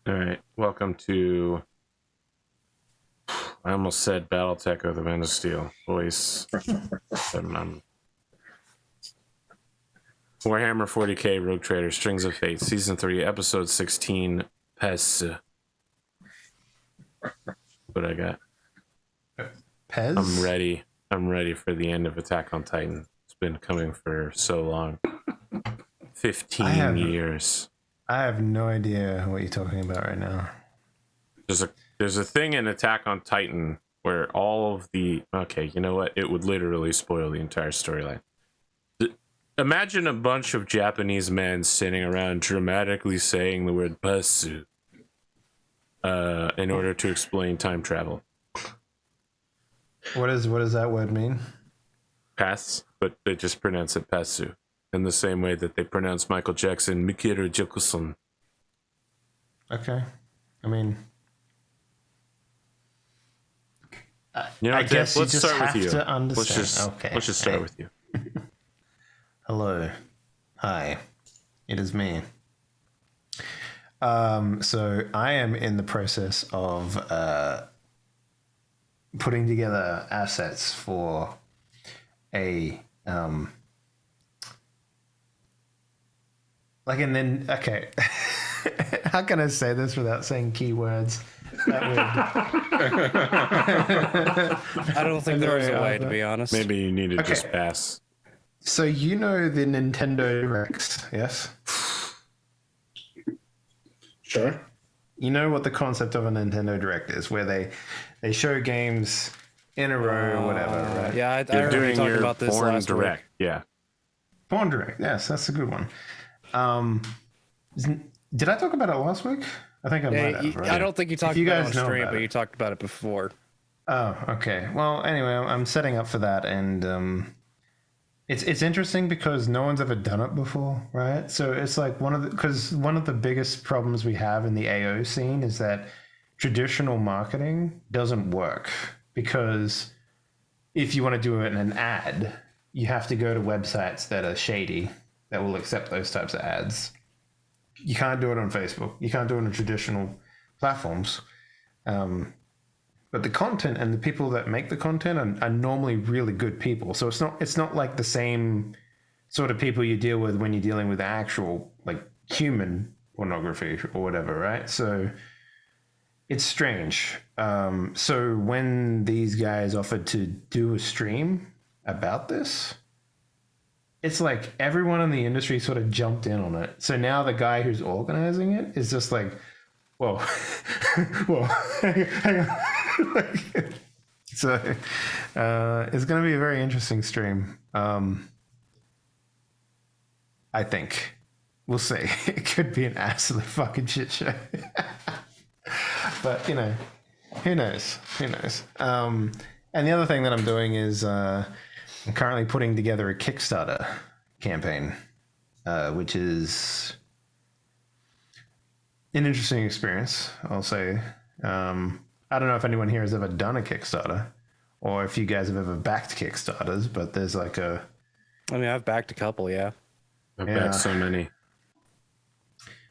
All right, welcome to. I almost said BattleTech of the Men of Steel. Voice. Warhammer 40K Rogue Trader Strings of Fate, Season 3, Episode 16. Pez. What I got? Pez? I'm ready. I'm ready for the end of Attack on Titan. It's been coming for so long. 15 years. I have no idea what you're talking about right now. There's a thing in Attack on Titan where all of the... Okay, you know what? It would literally spoil the entire storyline. Imagine a bunch of Japanese men sitting around dramatically saying the word basu in order to explain time travel. What does that word mean? Pass, but they just pronounce it pasu in the same way that they pronounce Michael Jackson Mikiro Jokuson. Okay. I mean... You know, I guess let's you just start have with you. to understand. Let's just start with you. Hello. Hi. It is me. So I am in the process of putting together assets for a okay. How can I say this without saying keywords? I don't think there is a way, to be honest. Maybe you need to just pass. So you know the Nintendo Directs, yes? Sure. You know what the concept of a Nintendo Direct is, where they show games in a row or whatever, right? Yeah, I You're remember doing talking your about this Born last Direct, week. yeah. Born Direct, yes, that's a good one. Did I talk about it last week? I think I might have, right? I don't think you talked about it on stream, but you talked about it before. Oh, okay. Well, anyway, I'm setting up for that, and it's interesting because no one's ever done it before, right? So it's like one of the biggest problems we have in the AO scene is that traditional marketing doesn't work, because if you want to do it in an ad, you have to go to websites that are shady, that will accept those types of ads. You can't do it on Facebook. You can't do it on traditional platforms. But the content and the people that make the content are normally really good people. So it's not like the same sort of people you deal with when you're dealing with actual like human pornography or whatever, right? So it's strange. So when these guys offered to do a stream about this, it's like everyone in the industry sort of jumped in on it. So now the guy who's organizing it is just like, whoa, whoa, hang on. So it's going to be a very interesting stream. I think. We'll see. It could be an absolute fucking shit show. But, you know, who knows? Who knows? And the other thing that I'm doing is I'm currently putting together a Kickstarter campaign, which is an interesting experience, I'll say. I don't know if anyone here has ever done a Kickstarter or if you guys have ever backed Kickstarters, but there's like I mean, I've backed a couple, yeah. I've backed so many.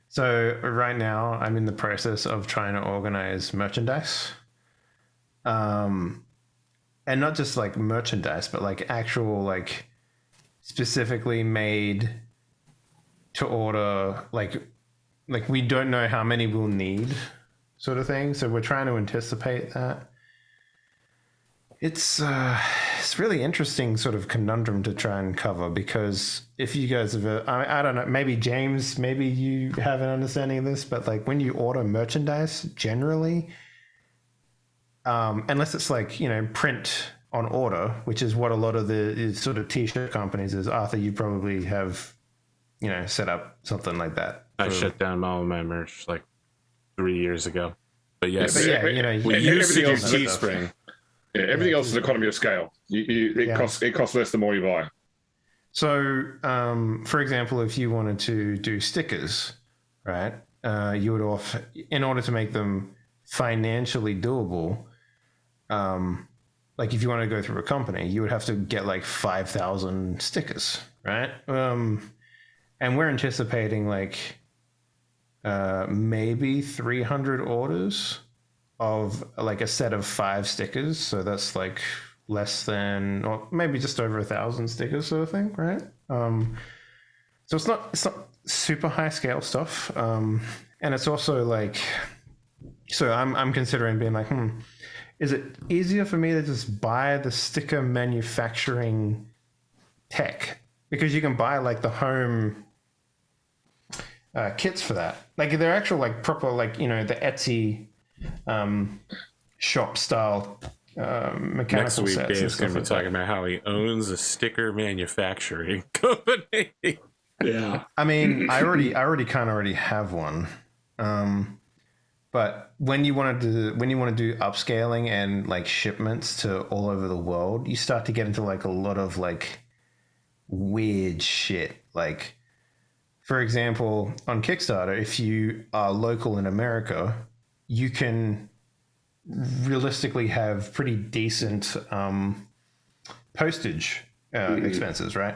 So right now I'm in the process of trying to organize merchandise. And not just like merchandise, but like actual, like specifically made to order, like we don't know how many we'll need, sort of thing. So we're trying to anticipate that. It's really interesting sort of conundrum to try and cover, because if you guys have, I don't know, maybe James, maybe you have an understanding of this, but like when you order merchandise generally, unless it's like, you know, print on order, which is what a lot of the sort of t-shirt companies is. Arthur, you probably have, you know, set up something like that. I shut down all of my merch like 3 years ago. But yes, you know, we used to do Teespring. Yeah, everything else is economy of scale. It costs less the more you buy. So, for example, if you wanted to do stickers, right, you would in order to make them financially doable, like if you want to go through a company, you would have to get like 5,000 stickers, right? And we're anticipating like maybe 300 orders of like a set of 5 stickers. So that's like less than, or maybe just over 1,000 stickers sort of thing, right? So it's not super high scale stuff. And it's also like, so I'm considering being like, is it easier for me to just buy the sticker manufacturing tech? Because you can buy like the home kits for that. Like they're actual like proper, like, you know, the Etsy shop style mechanical Next week, sets. Dave's going to be talking about how he owns a sticker manufacturing company. Yeah. I mean, I already have one. But when you want to do upscaling and like shipments to all over the world, you start to get into like a lot of like weird shit. Like, for example, on Kickstarter, if you are local in America, you can realistically have pretty decent postage expenses, right?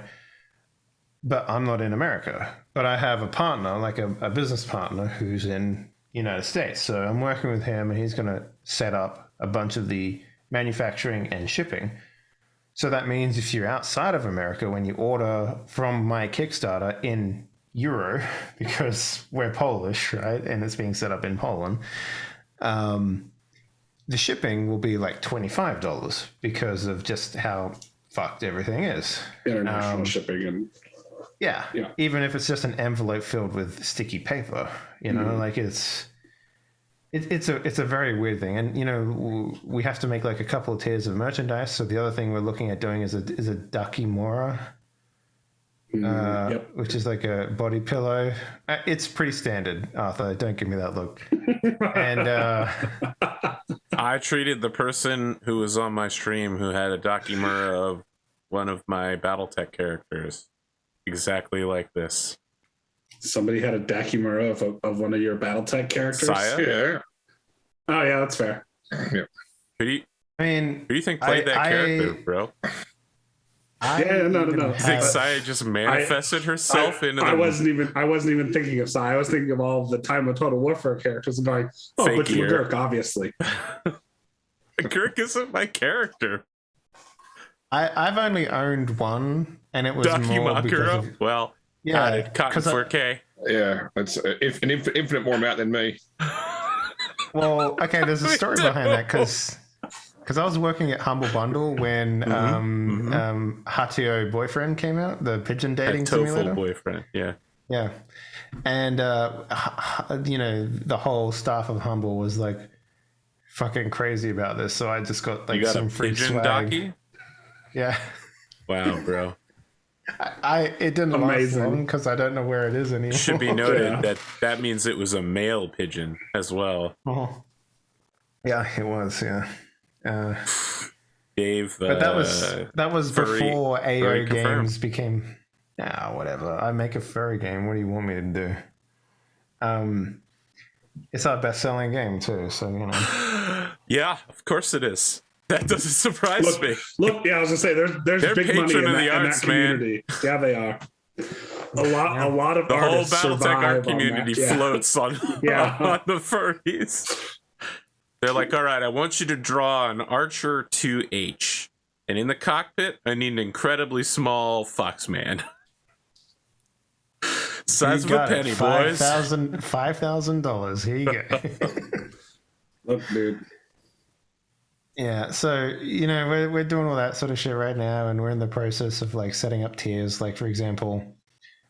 But I'm not in America. But I have a partner, like a business partner who's in United States. So I'm working with him, and he's going to set up a bunch of the manufacturing and shipping. So that means if you're outside of America, when you order from my Kickstarter in Euro, because we're Polish, right? And it's being set up in Poland, the shipping will be like $25 because of just how fucked everything is. International shipping and yeah. Even if it's just an envelope filled with sticky paper, you know, like it's a very weird thing. And, you know, we have to make like a couple of tiers of merchandise. So the other thing we're looking at doing is a Dakimura, which is like a body pillow. It's pretty standard, Arthur. Don't give me that look. And I treated the person who was on my stream who had a Dakimura of one of my Battletech characters exactly like this. somebody had a Dakimura of one of your BattleTech characters. Saya? Yeah. Oh yeah, that's fair. Yeah. Who do I you think played that character, bro? No. I think Saya just manifested herself into the... I wasn't even thinking of Saya. I was thinking of all the Time of Total Warfare characters and going, oh, Fake Butch ear. McGurk, obviously. Kirk isn't my character. I've only owned one, and it was more because of, well, yeah, added Cotton 4K. Yeah, it's an infinite more amount than me. Well, okay, there's a story behind that because I was working at Humble Bundle when Hatio Boyfriend came out, the pigeon dating simulator. Boyfriend, yeah. Yeah, and you know, the whole staff of Humble was like fucking crazy about this, so I just got like some free pigeon swag. donkey? Yeah. Wow, bro. It didn't last long because I don't know where it is anymore. Should be noted that means it was a male pigeon as well. Oh. Yeah, it was. Yeah. Dave, but that was before AO confirmed. games became. Whatever. I make a furry game. What do you want me to do? It's our best-selling game too, so you know. Yeah, of course it is. That doesn't surprise me. Look, yeah, I was gonna say there's They're big money patron in of the that arts, community. Man. Yeah, they are. A lot of the whole artists BattleTech art community that. Yeah. floats on, on the furries. They're like, all right, I want you to draw an Archer 2H. And in the cockpit, I need an incredibly small Foxman. Size of a penny, boys. $5,000. Here you go. Look, dude. Yeah, so, you know, we're doing all that sort of shit right now, and we're in the process of, like, setting up tiers. Like, for example,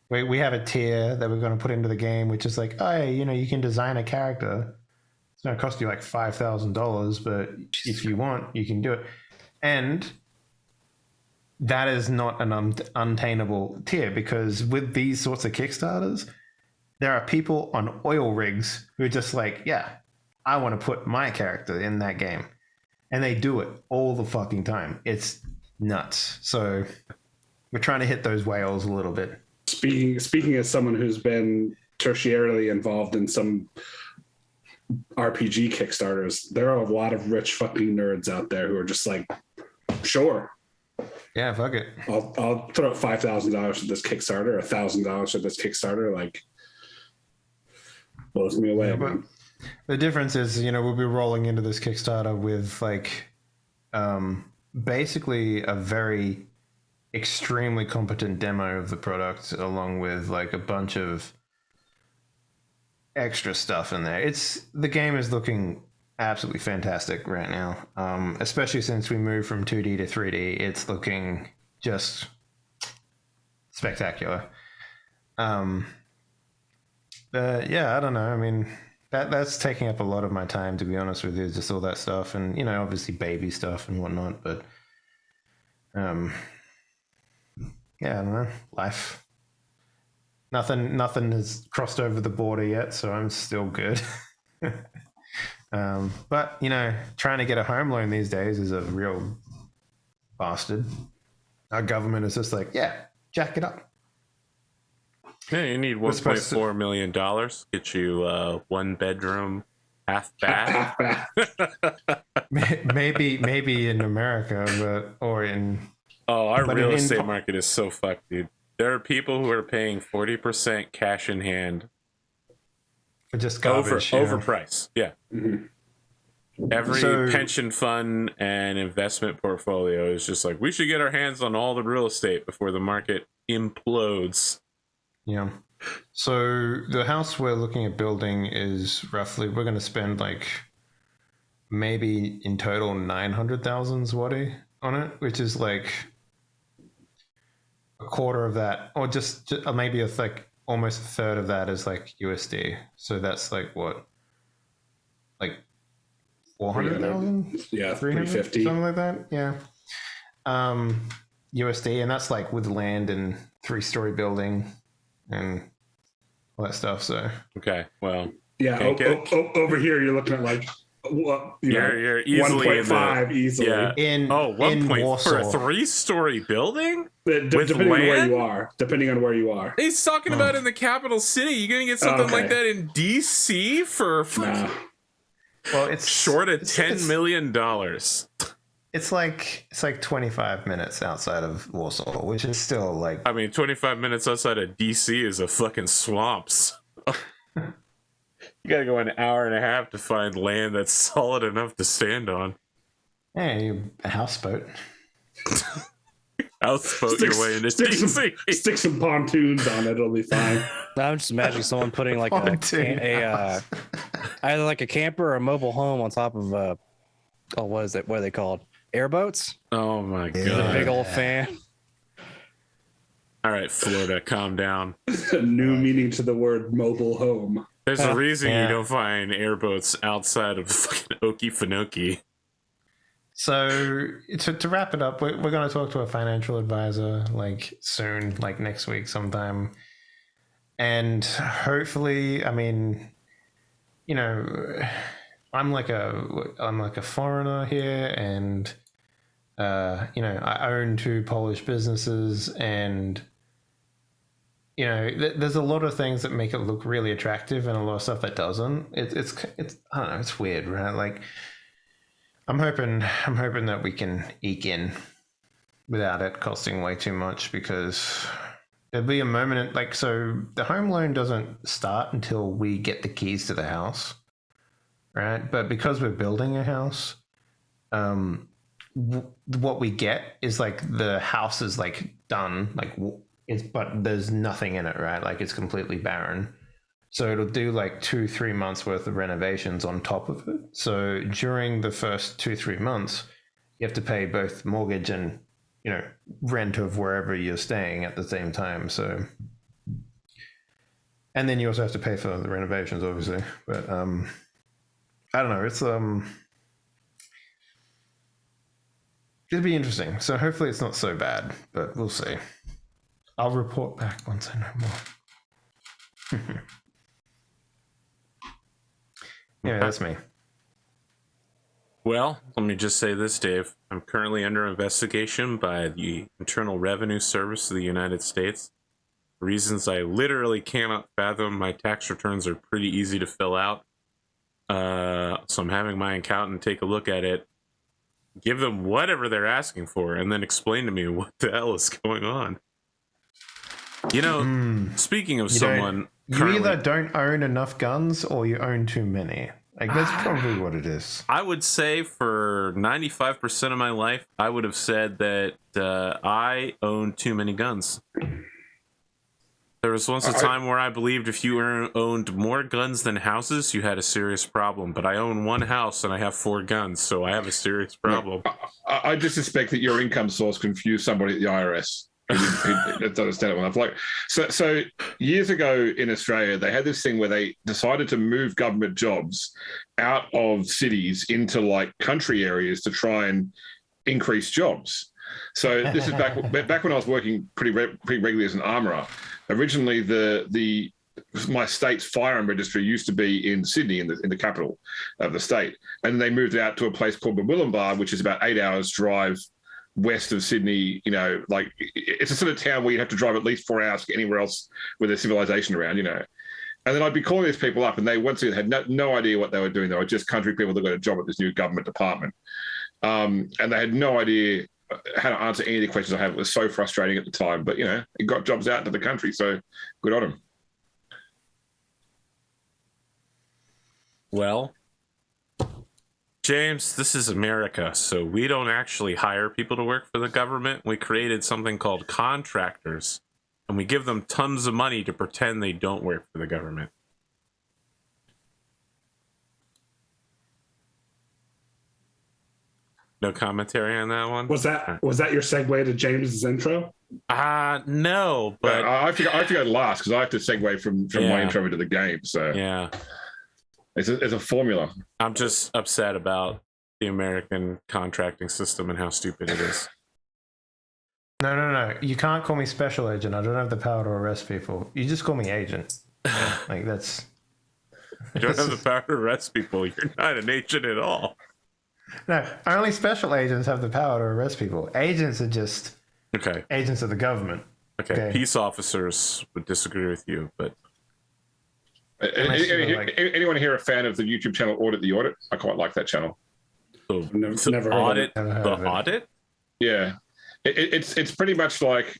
we have a tier that we're going to put into the game, which is like, oh, you know, you can design a character. It's going to cost you, like, $5,000, but if you want, you can do it. And that is not an untainable tier, because with these sorts of Kickstarters, there are people on oil rigs who are just like, yeah, I want to put my character in that game. And they do it all the fucking time. It's nuts. So we're trying to hit those whales a little bit. Speaking as someone who's been tertiarily involved in some RPG Kickstarters, there are a lot of rich fucking nerds out there who are just like, sure. Yeah, fuck it. I'll throw out $5,000 for this Kickstarter, $1,000 for this Kickstarter. Like, blows me away. But the difference is, we'll be rolling into this Kickstarter with like basically a very extremely competent demo of the product, along with like a bunch of extra stuff in there. The game is looking absolutely fantastic right now, especially since we moved from 2D to 3D. It's looking just spectacular. Yeah, I don't know. I mean, that's taking up a lot of my time, to be honest with you, just all that stuff, and obviously baby stuff and whatnot. But yeah, I don't know. Life. Nothing has crossed over the border yet, so I'm still good. But trying to get a home loan these days is a real bastard. Our government is just like, yeah, jack it up. Yeah, you need $1.4 million. Get you 1 bedroom, half bath. maybe in America, or in. Oh, our real estate market is so fucked, dude. There are people who are paying 40% cash in hand. For just garbage. Overpriced, yeah. Mm-hmm. Every pension fund and investment portfolio is just like, we should get our hands on all the real estate before the market implodes. Yeah. So the house we're looking at building is roughly, we're going to spend like maybe in total 900,000 zloty on it, which is like a quarter of that, or just maybe like almost a third of that is like USD. So that's like what? Like 400,000? Yeah, 350. Something like that. Yeah. USD, and that's like with land and 3-story building and all that stuff. So okay, well, yeah. Over here, you're looking at like you're easily 1.5 easily. Yeah. In 1.4 for a 3-story building. Depending on where you are. He's talking about in the capital city. You're gonna get something like that in DC for well, it's short of $10 million. It's like 25 minutes outside of Warsaw, which is still like. I mean, 25 minutes outside of DC is a fucking swamps. You gotta go an hour and a half to find land that's solid enough to stand on. Hey, a houseboat. Houseboat your way into DC. Stick some pontoons on it; it'll be fine. I'm just imagining someone putting like either like a camper or a mobile home on top of what is it? What are they called? Airboats? Oh my god! With a big old fan. All right, Florida, calm down. A new meaning to the word mobile home. There's a reason you don't find airboats outside of fucking Okefenokee. So to wrap it up, we're going to talk to a financial advisor like soon, like next week sometime, and hopefully, I mean, I'm like a foreigner here, and I own 2 Polish businesses, and there's a lot of things that make it look really attractive, and a lot of stuff that doesn't. It's I don't know, it's weird, right? Like I'm hoping that we can eke in without it costing way too much, because there'll be a moment so the home loan doesn't start until we get the keys to the house. Right, but because we're building a house, what we get is like the house is like done, but there's nothing in it, right? Like it's completely barren. So it'll do like 2-3 months worth of renovations on top of it. So during the first 2-3 months, you have to pay both mortgage and rent of wherever you're staying at the same time. So, and then you also have to pay for the renovations, obviously, but I don't know. It's it'll be interesting. So hopefully it's not so bad, but we'll see. I'll report back once I know more. Yeah, that's me. Well, let me just say this, Dave. I'm currently under investigation by the Internal Revenue Service of the United States. Reasons I literally cannot fathom. My tax returns are pretty easy to fill out. So I'm having my accountant take a look at it, give them whatever they're asking for, and then explain to me what the hell is going on. You know, speaking of someone, you either don't own enough guns or you own too many. Like that's probably what it is. I would say for 95% of my life, I would have said that I own too many guns. There was once a time where I believed if you owned more guns than houses, you had a serious problem. But I own one house and I have 4 guns, so I have a serious problem. I just suspect that your income source confused somebody at the IRS. Who doesn't understand it well enough. Like, so years ago in Australia, they had this thing where they decided to move government jobs out of cities into like country areas to try and increase jobs. So this is back when I was working pretty regularly as an armourer. Originally, my state's firearm registry used to be in Sydney, in the capital of the state, and they moved out to a place called Willumbar, which is about 8 hours drive west of Sydney. You know, like it's a sort of town where you have to drive at least 4 hours to get anywhere else with a civilization around. You know, and then I'd be calling these people up, and they once again had no idea what they were doing. They were just country people that got a job at this new government department, and they had no idea how to answer any of the questions I had. It was so frustrating at the time, but you know, it got jobs out into the country, so good on them. Well, James, this is America, so we don't actually hire people to work for the government. We created something called contractors, and we give them tons of money to pretend they don't work for the government. No commentary on that one? Was that your segue to James's intro? No, but I figured last because I have to segue from my intro into the game. So yeah, it's a formula. I'm just upset about the American contracting system and how stupid it is. No. You can't call me special agent. I don't have the power to arrest people. You just call me agent. Like that's. You don't have the power to arrest people. You're not an agent at all. No, only special agents have the power to arrest people. Agents are just agents of the government. Okay. Peace officers would disagree with you, but anyone here a fan of the YouTube channel Audit the Audit? I quite like that channel. Never audit the audit. Yeah, it's pretty much like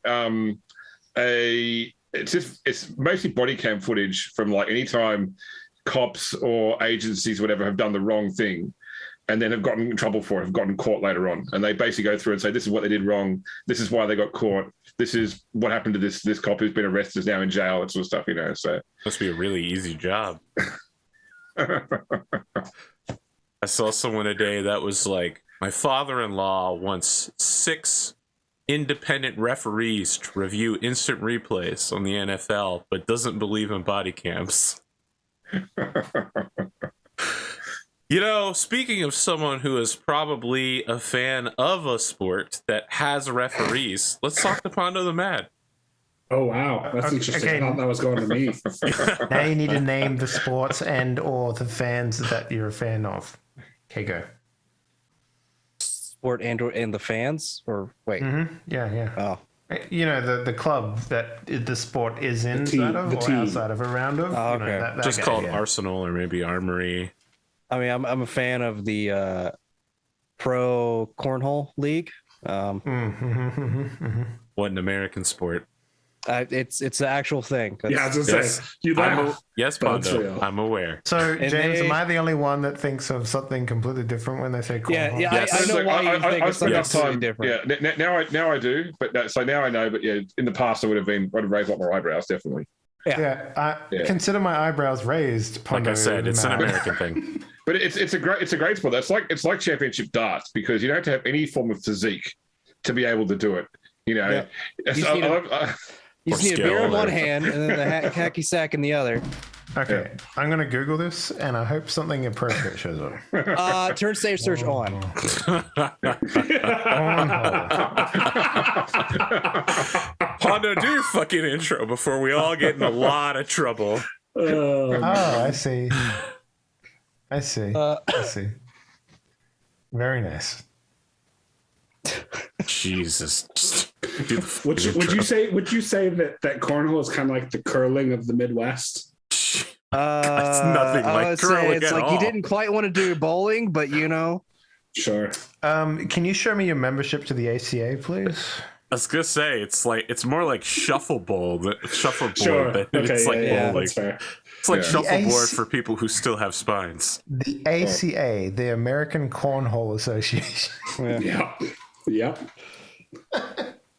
it's mostly body cam footage from like anytime cops or agencies whatever have done the wrong thing and then have gotten in trouble for it, have gotten caught later on, and they basically go through and say this is what they did wrong, this is why they got caught, this is what happened to this cop who's been arrested, is now in jail, that sort of stuff, you know. So must be a really easy job. I saw someone today that was like, my father-in-law wants 6 independent referees to review instant replays on the NFL, but doesn't believe in body cams. You know, speaking of someone who is probably a fan of a sport that has referees, let's talk to Pondo the Mad. Oh, wow. That's interesting. Okay. I thought that was going to me. Now you need to name the sports and or the fans that you're a fan of. Okay, go. Sport and the fans? Or wait. Mm-hmm. Yeah. Oh. You know, the club that the sport is inside of or outside of, around of. Oh, okay. You know, that Just guy, called yeah. Arsenal or maybe Armory. I mean, I'm a fan of the Pro Cornhole League. What an American sport. It's the actual thing. Yeah, I was gonna say, you laugh. Yes, Pondo, I'm aware. So, And James, am I the only one that thinks of something completely different when they say cornhole? Yeah, Yes. I know why you think I it's spent something enough time. different. Yeah, now I do, but so now I know. But yeah, in the past I would have raised a lot more eyebrows, definitely. Yeah, consider my eyebrows raised. Like I Pondo said, it's an Mad. American thing. But it's a great sport. It's like championship darts because you don't have to have any form of physique to be able to do it. You know, Yeah. You just need a beer in one hand and then the hacky sack in the other. Okay, I'm going to Google this, and I hope something appropriate shows up. Turn save search on. Pondo, do your fucking intro before we all get in a lot of trouble. Oh, I see. I see. Very nice. Jesus. Just do the Would you say that cornhole is kind of like the curling of the Midwest? It's nothing I like would say curling it's at like all. you didn't quite want to do bowling, but you know. Sure. Can you show me your membership to the ACA, please? was gonna say it's more like shuffleboard. Sure. But Okay. it's like Yeah, bowling. that's fair. It's like Yeah. shuffleboard AC for people who still have spines. The ACA, the American Cornhole Association. Yeah. Yep.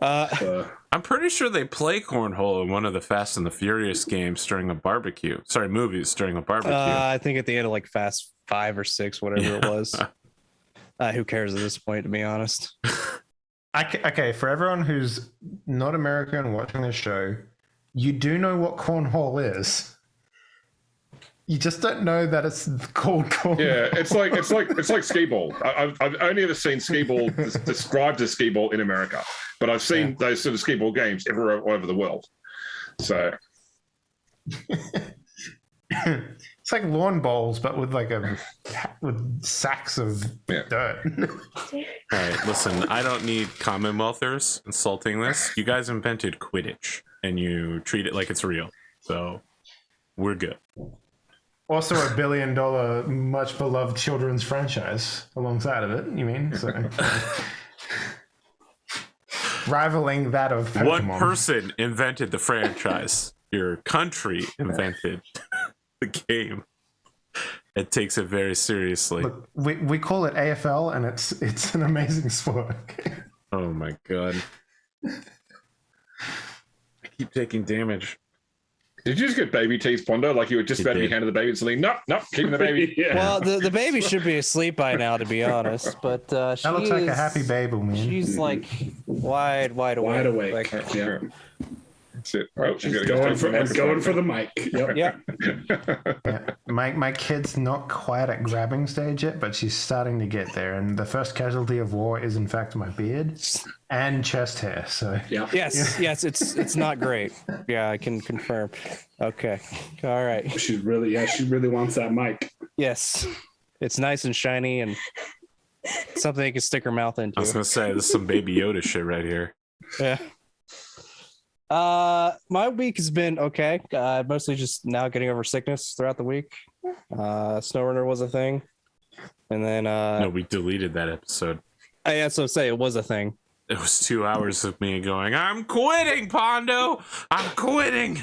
I'm pretty sure they play cornhole in one of the Fast and the Furious games during a barbecue. Sorry, movies during a barbecue. I think at the end of like Fast 5 or 6, whatever it was. Who cares at this point, to be honest? Okay, for everyone who's not American watching the show, you do know what cornhole is. You just don't know that it's called cornhole. Yeah, it's like skee ball. I've only ever seen skee ball described as skee ball in America, but I've seen those sort of skee ball games everywhere all over the world. So It's like lawn bowls, but with with sacks of dirt. All right, listen, I don't need Commonwealthers insulting this. You guys invented Quidditch, and you treat it like it's real. So we're good. Also, $1 billion, much beloved children's franchise alongside of it. You mean so? Rivaling that of Pokemon. One person invented the franchise. Your country invented the game. It takes it very seriously. Look, we call it AFL, and it's an amazing sport. Oh my god! I keep taking damage. did you just get baby teeth, Pondo? Like you were just about to be handed the baby and suddenly, nope, keeping the baby. Yeah. Well, the baby should be asleep by now, to be honest. But she That looks like a happy baby, man. She's like wide awake. Wide awake. Like, Yeah. That's it. Oh, she's Going for the mic. Yep. yeah. Yeah. My kid's not quite at grabbing stage yet, but she's starting to get there. And the first casualty of war is, in fact, my beard and chest hair. So Yeah. Yes, it's not great. Yeah, I can confirm. Okay. All right. She really wants that mic. Yes. It's nice and shiny and something you can stick her mouth into. I was gonna say this is some Baby Yoda shit right here. Yeah. My week has been okay. Mostly just now getting over sickness throughout the week. SnowRunner was a thing. And then No, we deleted that episode. I also say it was a thing. It was 2 hours of me going, I'm quitting, Pondo! I'm quitting!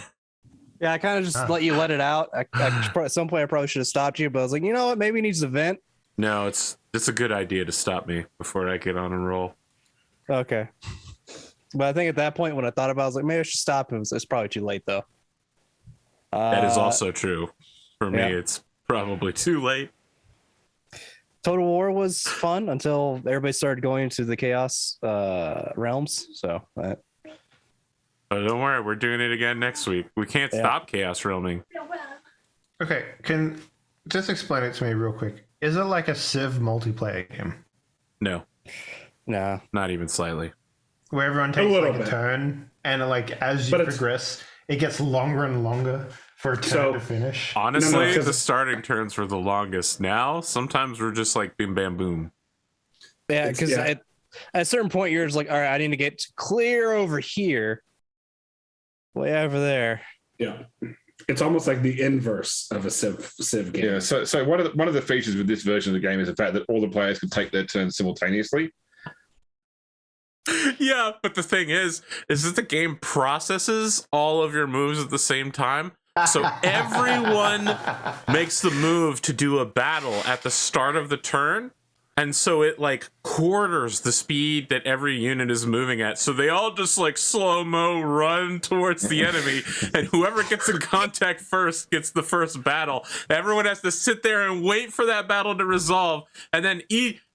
Yeah, I kind of just let you let it out. At some point I probably should have stopped you, but I was like, you know what, maybe he needs to vent. No, it's a good idea to stop me before I get on a roll. Okay. But I think at that point when I thought about it, I was like, maybe I should stop him. It's probably too late though. That is also true. For me, yeah. it's probably too late. Total War was fun until everybody started going into the Chaos realms. So But don't worry, we're doing it again next week. We can't stop Chaos Realming. okay, can just explain it to me real quick. Is it like a Civ multiplayer game No, nah. not even slightly. where everyone takes little like a bit. turn, and like as you But it's- progress, it gets longer and longer for a turn to finish? Honestly, 'cause- the starting turns were the longest. Now, sometimes we're just like boom, bam, boom. Yeah, because at a certain point you're just like, all right, I need to get clear over here. Way over there. Yeah. It's almost like the inverse of a Civ game. Yeah. So one of the features with this version of the game is the fact that all the players can take their turns simultaneously. Yeah, but the thing is that the game processes all of your moves at the same time. So everyone makes the move to do a battle at the start of the turn. And so it like quarters the speed that every unit is moving at. So they all just like slow-mo run towards the enemy. And whoever gets in contact first gets the first battle. Everyone has to sit there and wait for that battle to resolve. And then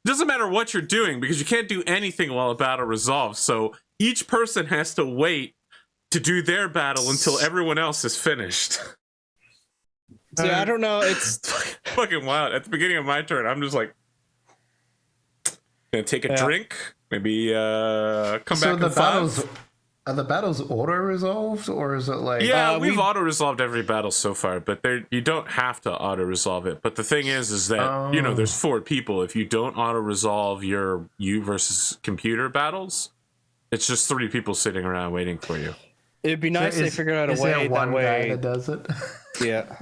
doesn't matter what you're doing because you can't do anything while a battle resolves. So each person has to wait to do their battle until everyone else is finished. So I don't know. It's Fucking wild. At the beginning of my turn, I'm just like, gonna take a drink, maybe come So back the in battles five. are the battles auto resolved, or is it like Yeah, we've auto resolved every battle so far, but you don't have to auto resolve it. But the thing is that there's 4 people. If you don't auto resolve your you versus computer battles, it's just 3 people sitting around waiting for you. it'd be nice if they figured out a is way there one that guy way. that does it? Yeah.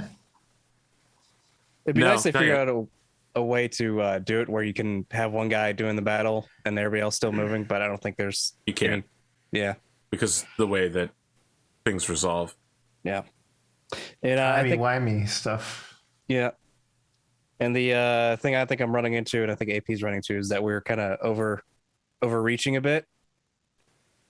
It'd be No, nice if they not figured yet. out a way to do it where you can have one guy doing the battle and everybody else still moving, but I don't think there's You can't. Yeah. because the way that things resolve. Yeah. And I think Timey-wimey stuff. yeah. And the thing I think I'm running into, and I think AP's running into, is that we're kind of overreaching a bit.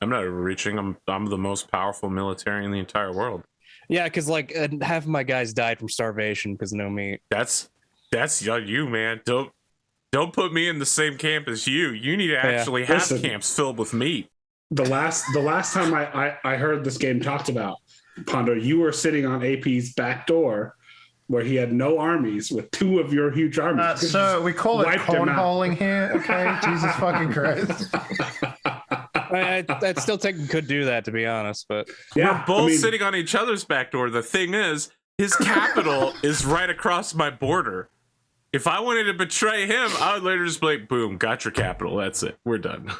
I'm not overreaching. I'm the most powerful military in the entire world. Yeah, because like half of my guys died from starvation because no meat. That's you, man. Don't put me in the same camp as you. You need to actually have Listen. camps filled with meat. The last time I heard this game talked about, Pondo, you were sitting on AP's back door where he had no armies with 2 of your huge armies. So we call it Wiped him out. cornholing here, okay? Jesus fucking Christ. I still could do that, to be honest, but We're both sitting on each other's back door. The thing is, his capital is right across my border. If I wanted to betray him, I would later just be like, boom, got your capital. That's it. We're done.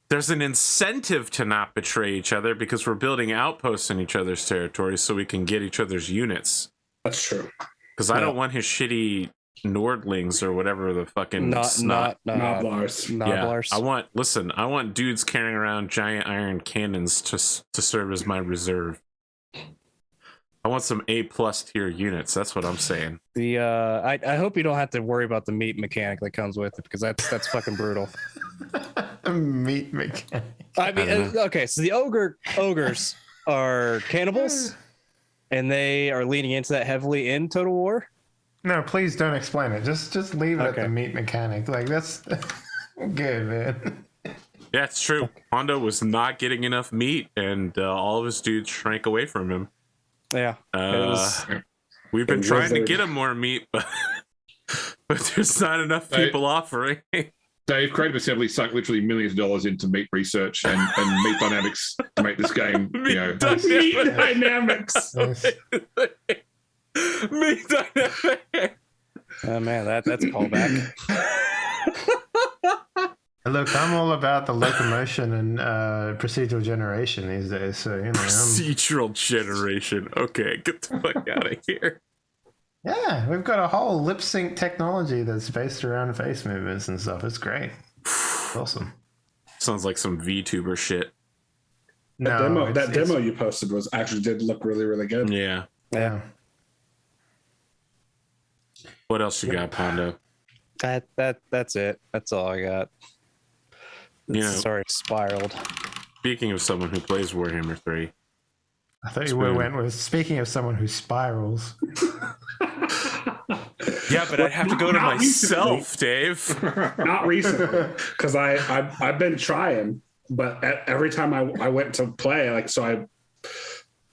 There's an incentive to not betray each other because we're building outposts in each other's territories so we can get each other's units. That's true. Because I don't want his shitty Nordlings or whatever the fucking Noblars. Noblars. Yeah, I want dudes carrying around giant iron cannons to serve as my reserve. I want some A+ tier units. That's what I'm saying. The I hope you don't have to worry about the meat mechanic that comes with it, because that's fucking brutal. Meat mechanic. I mean, okay, so the ogres are cannibals, and they are leaning into that heavily in Total War. No, please don't explain it. Just leave it at Okay. the meat mechanic. Like, that's good, man. Yeah, it's true. Hondo was not getting enough meat, and all of his dudes shrank away from him. Yeah, We've been a trying to wizard. get him more meat, but there's not enough people offering. Dave, Creative Assembly sunk literally millions of dollars into meat research and meat dynamics to make this game, Meat dynamics. Nice. Meat dynamics. oh man, that's a callback. Look, I'm all about the locomotion and procedural generation these days. So, you know, Procedural generation. Okay, get the fuck out of here. yeah, we've got a whole lip sync technology that's based around face movements and stuff. It's great. It's awesome. Sounds like some VTuber shit. That demo you posted did look really, really good. Yeah. Yeah. What else you got, Pondo? That's it. That's all I got. You know, Sorry, spiraled. speaking of someone who plays Warhammer 3, I thought you went with speaking of someone who spirals. yeah, but I'd have to go to myself, Dave. Not recently, because I've been trying, but every time I went to play, I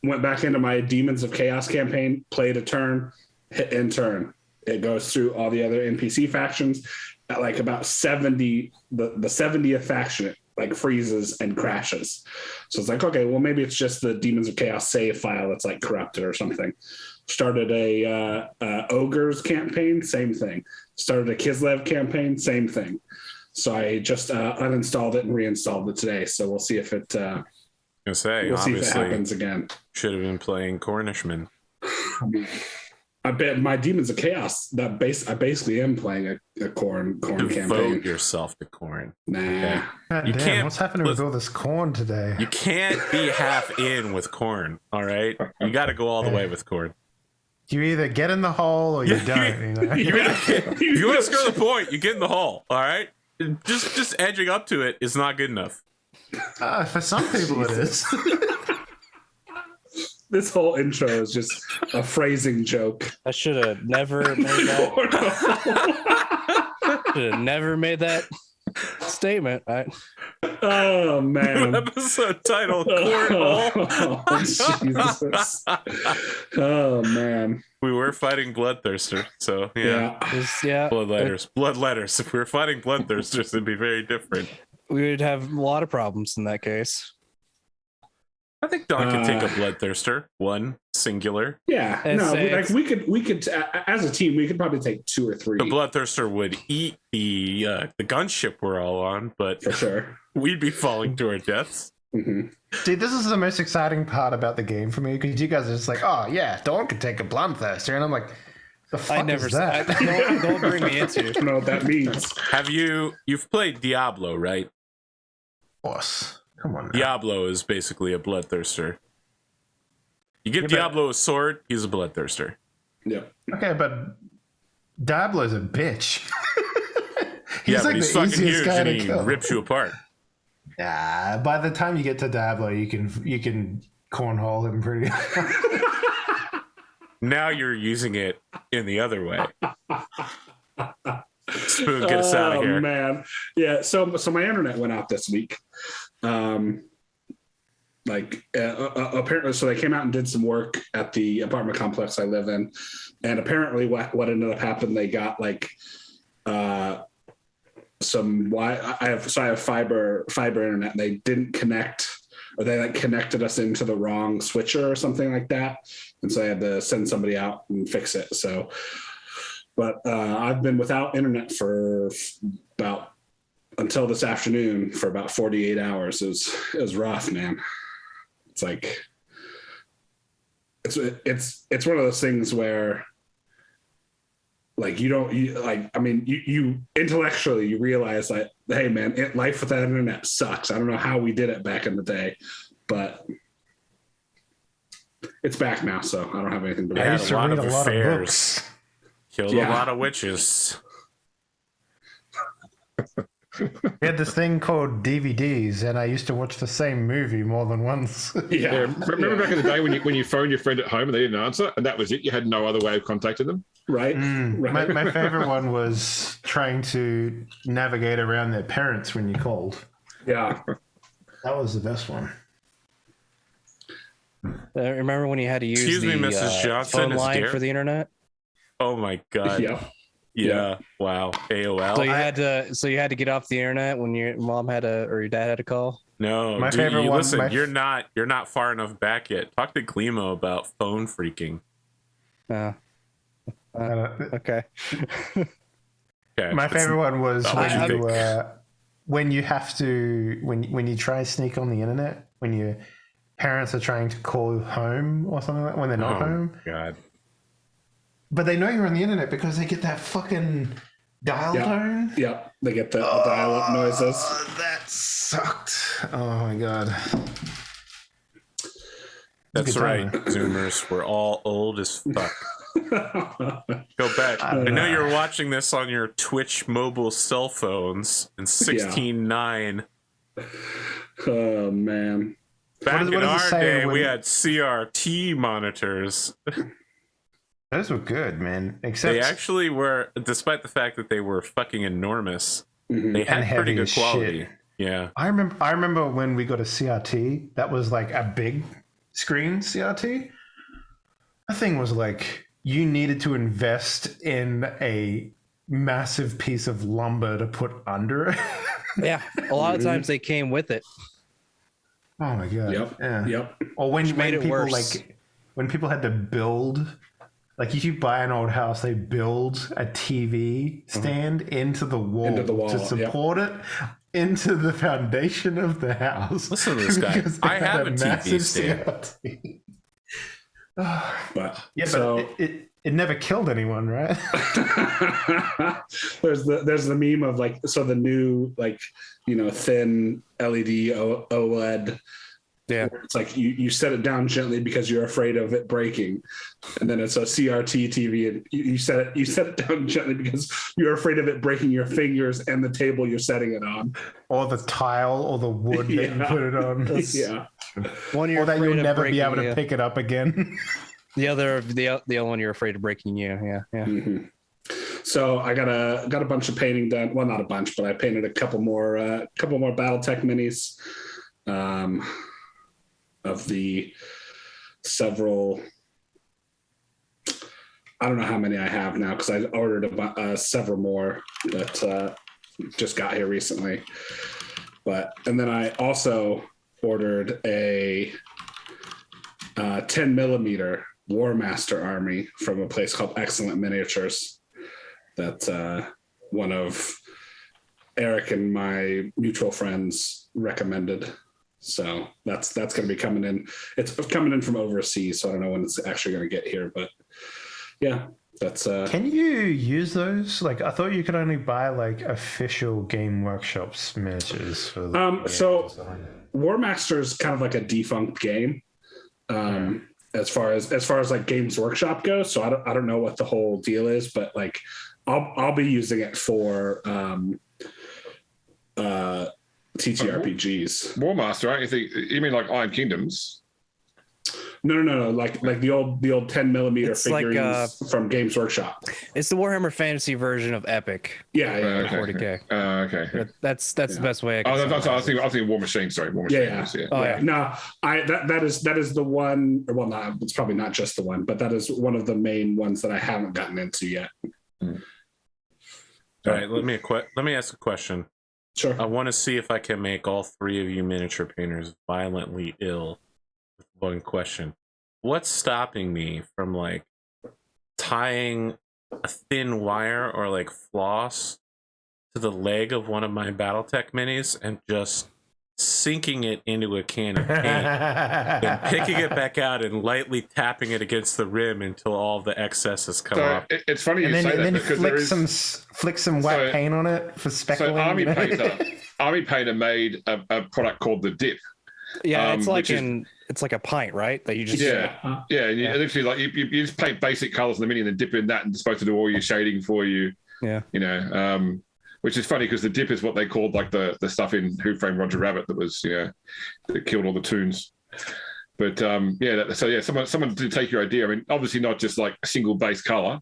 went back into my Demons of Chaos campaign, played a turn, hit end turn. It goes through all the other NPC factions. At like about 70, the 70th faction, it freezes and crashes. So it's like, okay, well, maybe it's just the Demons of Chaos save file that's corrupted or something. Started a Ogres campaign, same thing. Started a Kislev campaign, same thing. So I just uninstalled it and reinstalled it today. So we'll see if it We'll see if it happens again. Should have been playing Cornishman. I bet my Demons of Chaos. I basically am playing a corn Devote campaign. yourself to corn. Nah. Okay. God You damn, can't- what's happening with all this corn today? You can't be half in with corn, all right? You got to go all the way with corn. You either get in the hole or you don't. You know? If you want to score the point, you get in the hole, all right? Just edging up to it is not good enough. For some people, it is. This whole intro is just a phrasing joke. I should have never made that. Should have never made that statement. Oh man. Episode title: Cornhole. Oh, Jesus. Oh man. We were fighting Bloodthirster, so yeah. Yeah. Bloodletters. If we were fighting Bloodthirsters, it'd be very different. We would have a lot of problems in that case. I think Don could take a Bloodthirster, one singular. Yeah. And No, say we could as a team, we could probably take 2 or 3 The Bloodthirster would eat the gunship we're all on, but for sure. we'd be falling to our deaths. Mm-hmm. Dude, this is the most exciting part about the game for me because you guys are just like, oh yeah, Dawn could take a Bloodthirster, and I'm like, the fuck I never is that? don't bring me into I don't know what that means. You've played Diablo, right? Boss. Come on. Now. Diablo is basically a bloodthirster. You give Diablo a sword, he's a bloodthirster. Yep. Okay, but Diablo's a bitch. He's like he's the fucking easiest huge guy and to he kill. rips you apart. Yeah, by the time you get to Diablo, you can cornhole him pretty. Now you're using it in the other way. Spoon, get us out of here. Oh man, yeah. So my internet went out this week. Apparently, so they came out and did some work at the apartment complex I live in, and apparently, what ended up happening, they got like some. I have fiber internet. And they didn't connect, or they like connected us into the wrong switcher or something like that, and so I had to send somebody out and fix it. So, but I've been without internet for about until this afternoon for about 48 hours. It was rough, man. It's like it's one of those things where like you intellectually you realize that, hey man, life without internet sucks. I don't know how we did it back in the day, but it's back now, so I don't have anything to I used to a lot read of a lot of affairs. books. Killed a lot of witches. We had this thing called DVDs, and I used to watch the same movie more than once. Yeah, remember back in the day when you phoned your friend at home and they didn't answer, and that was it? You had no other way of contacting them? Right. My favorite one was trying to navigate around their parents when you called. Yeah. That was the best one. Remember when you had to use Excuse the me, Mrs. Johnson, phone is line Derek? for the internet? Oh my god. Yeah. Wow. AOL. So you had to get off the internet when your mom had or your dad had a call? No, My favorite one- listen, you're not far enough back yet. Talk to Glimo about phone freaking. Okay. Okay. My favorite one was Not when you have to when you try to sneak on the internet when your parents are trying to call home or something like that, when they're not home. God. But they know you're on the internet because they get that fucking dial tone. Yeah, they get the dial-up noises. That sucked. Oh my god. That's right, Zoomers. We're all old as fuck. Go back. I know you're watching this on your Twitch mobile cell phones in 16.9. Oh man. Back in our day, when... we had CRT monitors. Those were good, man. Except they actually were, despite the fact that they were fucking enormous. Mm-hmm. They had pretty good quality. Shit. Yeah. I remember when we got a CRT that was like a big screen CRT. That thing was like you needed to invest in a massive piece of lumber to put under it. Yeah. A lot of times they came with it. Oh my god. Yep. Yeah. Yep. Or when people worse. when people had to build, like if you buy an old house, they build a TV stand into the wall to support it into the foundation of the house. Listen to this guy. I have a TV stand. CRT. But it never killed anyone, right? there's the meme of like, so the new thin LED OLED. Yeah, it's like you set it down gently because you're afraid of it breaking, and then it's a CRT TV, and you set it down gently because you're afraid of it breaking your fingers and the table you're setting it on, or the tile, or the wood that you put it on. Yeah, or that you'll never be able to pick it up again. The other one you're afraid of breaking you. Yeah. Mm-hmm. So I got a bunch of painting done. Well, not a bunch, but I painted a couple more BattleTech minis. Of the several, I don't know how many I have now because I ordered several more that just got here recently. And then I also ordered a 10 millimeter War Master army from a place called Excellent Miniatures. That one of Eric and my mutual friends recommended. So that's going to be coming in. It's coming in from overseas, so I don't know when it's actually going to get here. But yeah, that's. Can you use those? Like, I thought you could only buy like official Game Workshop's miniatures. For War Master is kind of like a defunct game, as far as like Games Workshop goes. So I don't know what the whole deal is, but like I'll be using it for TTRPGs. War Master, right? You mean like Iron Kingdoms? No. Like the old 10mm It's like, figurines from Games Workshop. It's the Warhammer Fantasy version of Epic. Yeah. Okay. 40K. Okay. That's the best way I can. I was thinking War Machine. Sorry, War Machine. Yeah. Oh yeah. No, that is the one. Well, not it's probably not just the one, but that is one of the main ones that I haven't gotten into yet. All right, let me ask a question. Sure. I want to see if I can make all three of you miniature painters violently ill with one question. What's stopping me from like tying a thin wire or like floss to the leg of one of my Battletech minis and just sinking it into a can of paint, then picking it back out and lightly tapping it against the rim until all the excesses come off? It's funny you And say then that because flick some white paint on it for speckling. So Army Painter made a product called the Dip. Yeah, it's like a pint, right? That you just Literally like you just paint basic colors in the mini and then dip in that and it's supposed to do all your shading for you. Yeah, which is funny because the Dip is what they called like the stuff in Who Framed Roger Rabbit that was that killed all the toons. But someone did take your idea. I mean, obviously not just like a single base color,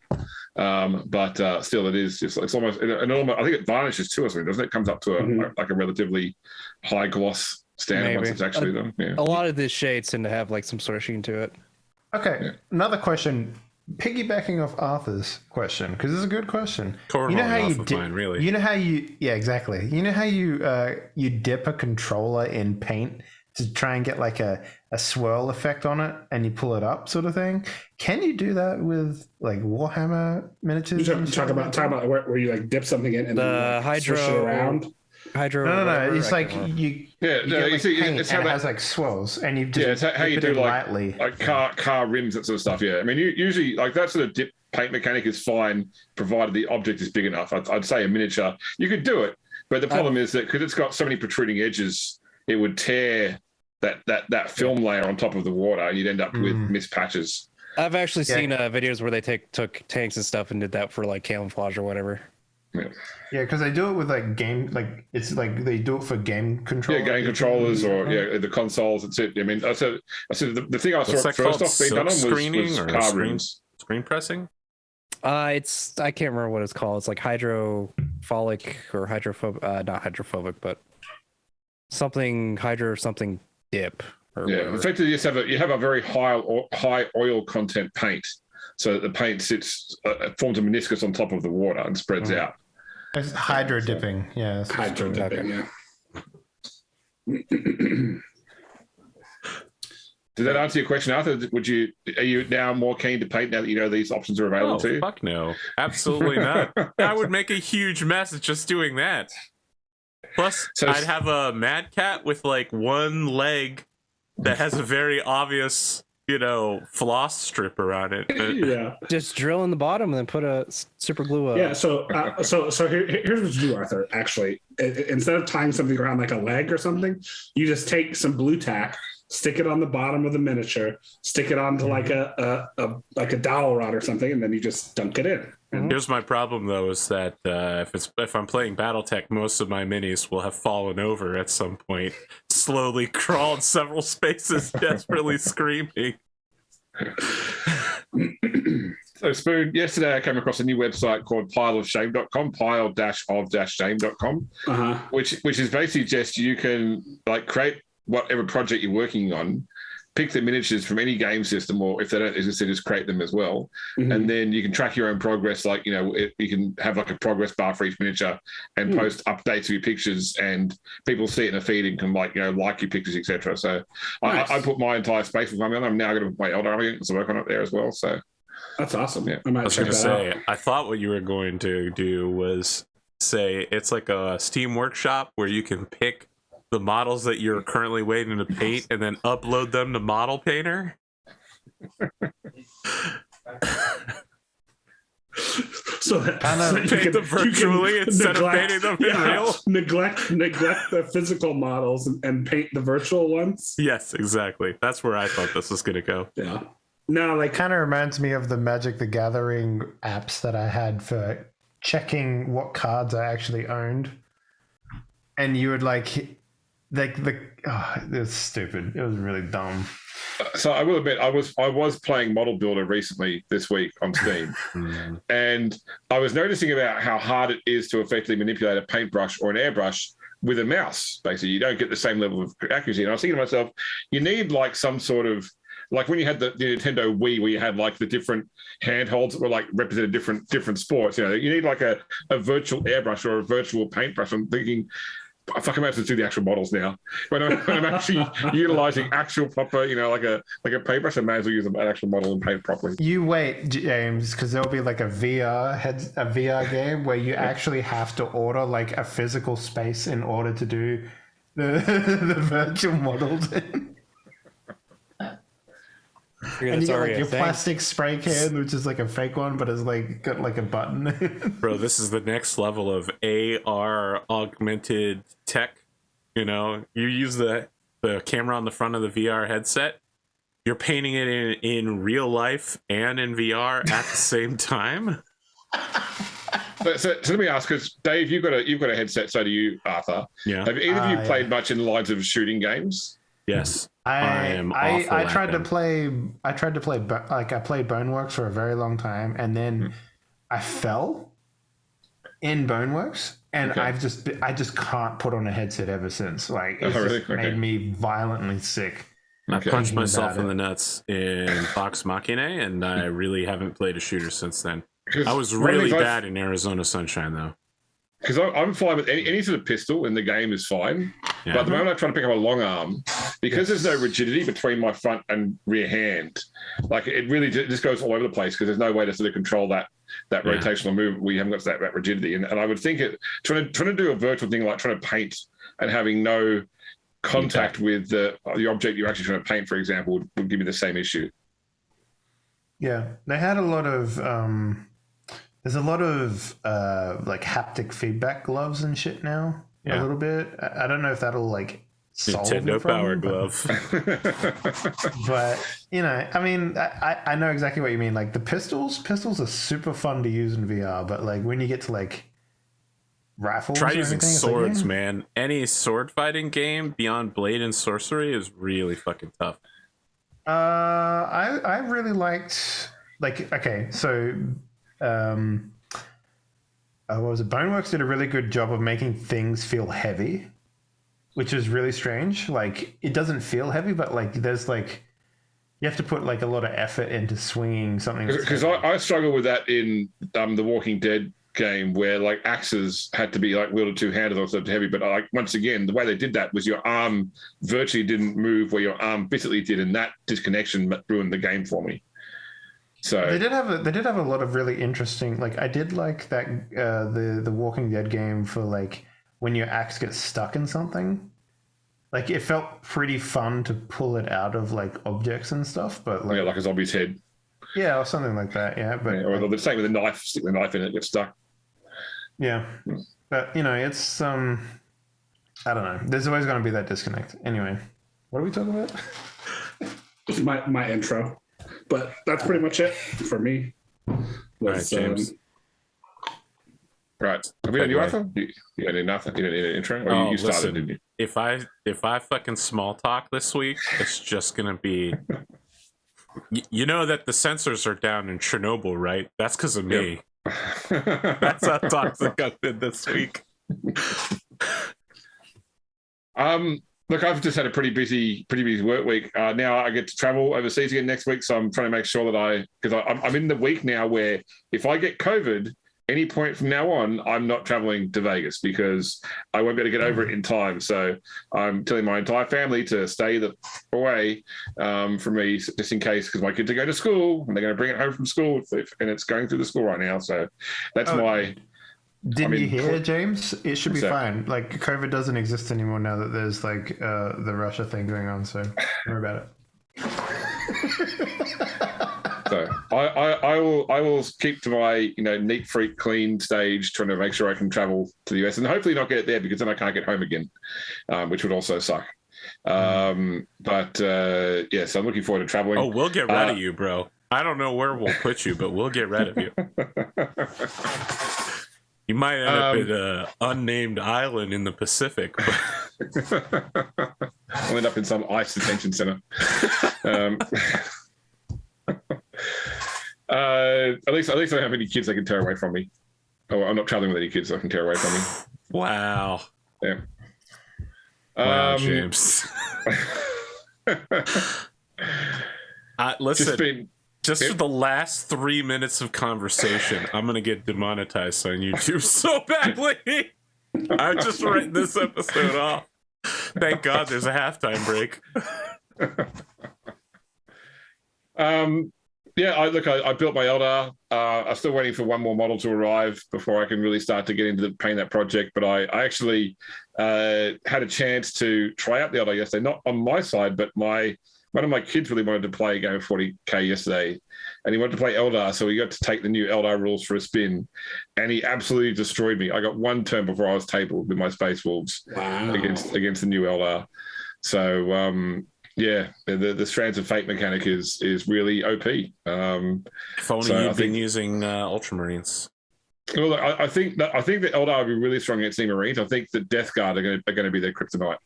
but still it is just it's almost I think it varnishes too or something, doesn't it? It comes up to a relatively high gloss standard once it's actually done. Yeah. A lot of these shades tend to have like some sort of sheen to it. Okay, another question. Piggybacking off Arthur's question, because it's a good question. You know how you dip, really. You know how exactly. You know how you dip a controller in paint to try and get like a swirl effect on it, and you pull it up, sort of thing. Can you do that with like Warhammer miniatures? You talk about where you like dip something in and the then, like, hydro swish it around. Hydro. No. It's like you get like paint it's and how it has like swirls, and you just it's how you dip it do in like lightly. like car rims, that sort of stuff. Yeah, I mean, usually like that sort of dip paint mechanic is fine, provided the object is big enough. I'd say a miniature, you could do it, but the problem is that because it's got so many protruding edges, it would tear that film layer on top of the water, and you'd end up with missed patches. I've actually seen videos where they took tanks and stuff and did that for like camouflage or whatever. Yeah, because they do it with like game, like it's like they do it for game controllers. Yeah, game controllers or the consoles. That's it. I mean, I said the thing I saw first off being done on was car rims. Screen pressing. I can't remember what it's called. It's like hydrophilic or hydrophobic, not hydrophobic, but something something dip. Or whatever. Effectively, you have a very high oil content paint, so that the paint forms a meniscus on top of the water and spreads out. It's hydro dipping, yeah. Hydro dipping, yeah. Did that answer your question, Arthur? Are you now more keen to paint now that you know these options are available to you? Fuck no, absolutely not. I would make a huge mess just doing that. Plus, I'd have a Mad Cat with like one leg that has a very obvious, floss strip around it. Yeah. Just drill in the bottom and then put a super glue. Yeah. So here's what you do, Arthur. Actually, instead of tying something around like a leg or something, you just take some blue tack, stick it on the bottom of the miniature, stick it onto like a dowel rod or something, and then you just dunk it in. Here's my problem though, is that if I'm playing BattleTech, most of my minis will have fallen over at some point, slowly crawled several spaces, desperately screaming. So Spoon, yesterday I came across a new website called pileofshame.com, pile-of-shame.com, which is basically just you can like create whatever project you're working on, pick the miniatures from any game system, or if they don't exist, just create them as well. And then you can track your own progress. Like, you can have like a progress bar for each miniature and post updates of your pictures, and people see it in a feed and can like your pictures, etc. So nice. I put my entire space with my own. I'm now going to put my Eldar Army to work on it there as well. So that's awesome. Yeah. I was going to say, I thought what you were going to do was say it's like a Steam Workshop where you can pick the models that you're currently waiting to paint and then upload them to Model Painter. So that, Kinda so that paint them virtually instead of painting them in real. Neglect the physical models and paint the virtual ones. Yes, exactly. That's where I thought this was gonna go. Yeah. No, like Kind of reminds me of the Magic the Gathering apps that I had for checking what cards I actually owned. And you would it was stupid. It was really dumb. So I will admit, I was playing Model Builder recently this week on Steam, and I was noticing about how hard it is to effectively manipulate a paintbrush or an airbrush with a mouse. Basically, you don't get the same level of accuracy. And I was thinking to myself, you need like some sort of, like when you had the Nintendo Wii, where you had like the different handholds that were like represented different sports. You need like a virtual airbrush or a virtual paintbrush. I'm thinking, I fucking might have to do the actual models now. When I'm actually utilizing actual proper, like a paintbrush, I may as well use an actual model and paint properly. You wait, James, because there'll be like a VR game where you actually have to order like a physical space in order to do the virtual models. And you get like your plastic spray can, which is like a fake one, but it's like got like a button. Bro, this is the next level of AR augmented tech. You use the camera on the front of the VR headset. You're painting it in real life and in VR at the same time. So let me ask, because Dave, you've got a headset. So do you, Arthur? Yeah. Have either of you played much in the lines of shooting games? Yes. I tried to play like I played Boneworks for a very long time, and then I fell in Boneworks, and Okay. I just can't put on a headset ever since. Like it's really? just made me violently sick. I punched Thinking myself about in it. the nuts in Vox Machina, and I really haven't played a shooter since then. 'Cause I was one of the really things bad in Arizona Sunshine, though. Because I'm fine with any sort of pistol in the game is fine. Yeah. But at the moment I'm trying to pick up a long arm, because there's no rigidity between my front and rear hand. Like it really just goes all over the place because there's no way to sort of control that rotational move. We haven't got that rigidity. And I would think trying to do a virtual thing like trying to paint and having no contact with the object you're actually trying to paint, for example, would give me the same issue. Yeah, they had a lot of there's a lot of like haptic feedback gloves and shit now. Yeah. A little bit. I don't know if that'll like solve the Nintendo Power problem, Glove. but I mean, I know exactly what you mean. Like the pistols are super fun to use in VR, but like when you get to like rifles, Try or using anything, it's swords, like, man. Any sword fighting game beyond Blade and Sorcery is really fucking tough. I really liked what was it? Boneworks did a really good job of making things feel heavy, which is really strange. Like it doesn't feel heavy, but like there's like you have to put like a lot of effort into swinging something. Because I struggle with that in the Walking Dead game, where like axes had to be like wielded two-handed or so heavy. But like once again, the way they did that was your arm virtually didn't move where your arm physically did, and that disconnection ruined the game for me. So they did have a lot of really interesting. Like I did like that the Walking Dead game for like when your axe gets stuck in something. Like it felt pretty fun to pull it out of like objects and stuff, but like like a zombie's head. Yeah, or something like that. Yeah, but Or the same with a knife, stick the knife in it, gets stuck. yeah, but it's I don't know. There's always going to be that disconnect. Anyway, what are we talking about? It's my intro, but that's pretty much it for me. All right, James. Right. Have we done you, Arthur? You don't need nothing. You don't need an intro? Or you started, listen, didn't you? If I fucking small talk this week, it's just gonna be. You know that the sensors are down in Chernobyl, right? That's because of me. That's how toxic I've been this week. Look, I've just had a pretty busy work week. Now I get to travel overseas again next week, so I'm trying to make sure that because I'm in the week now where if I get COVID, any point from now on, I'm not traveling to Vegas because I won't be able to get over it in time. So I'm telling my entire family to stay away from me just in case, because my kids are going to school and they're going to bring it home from school, and it's going through the school right now. So that's my. Didn't you hear, James? It should be So- fine. Like COVID doesn't exist anymore now that there's like the Russia thing going on. So don't worry about it. So I will keep to my neat freak clean stage, trying to make sure I can travel to the US and hopefully not get it there because then I can't get home again, which would also suck. But yes, I'm looking forward to traveling. Oh, we'll get rid of you, bro. I don't know where we'll put you, but we'll get rid of you. You might end up at an unnamed island in the Pacific. I'll end up in some ice detention center. At least I don't have any kids that can tear away from me. Oh, I'm not traveling with any kids that can tear away from me. Wow. Yeah. Wow, James. Listen, just for the last 3 minutes of conversation, I'm going to get demonetized on YouTube so badly. I've just written this episode off. Thank God there's a halftime break. Yeah, I built my Eldar. I'm still waiting for one more model to arrive before I can really start to get into painting that project. But I actually had a chance to try out the Eldar yesterday, not on my side, but one of my kids really wanted to play a game of 40K yesterday, and he wanted to play Eldar, so we got to take the new Eldar rules for a spin, and he absolutely destroyed me. I got one turn before I was tabled with my Space Wolves against the new Eldar. So yeah, the Strands of Fate mechanic is really OP. If only you'd been using Ultramarines. Well, look, I think that Eldar would be really strong against the Marines. I think that Death Guard are going to be their kryptonite,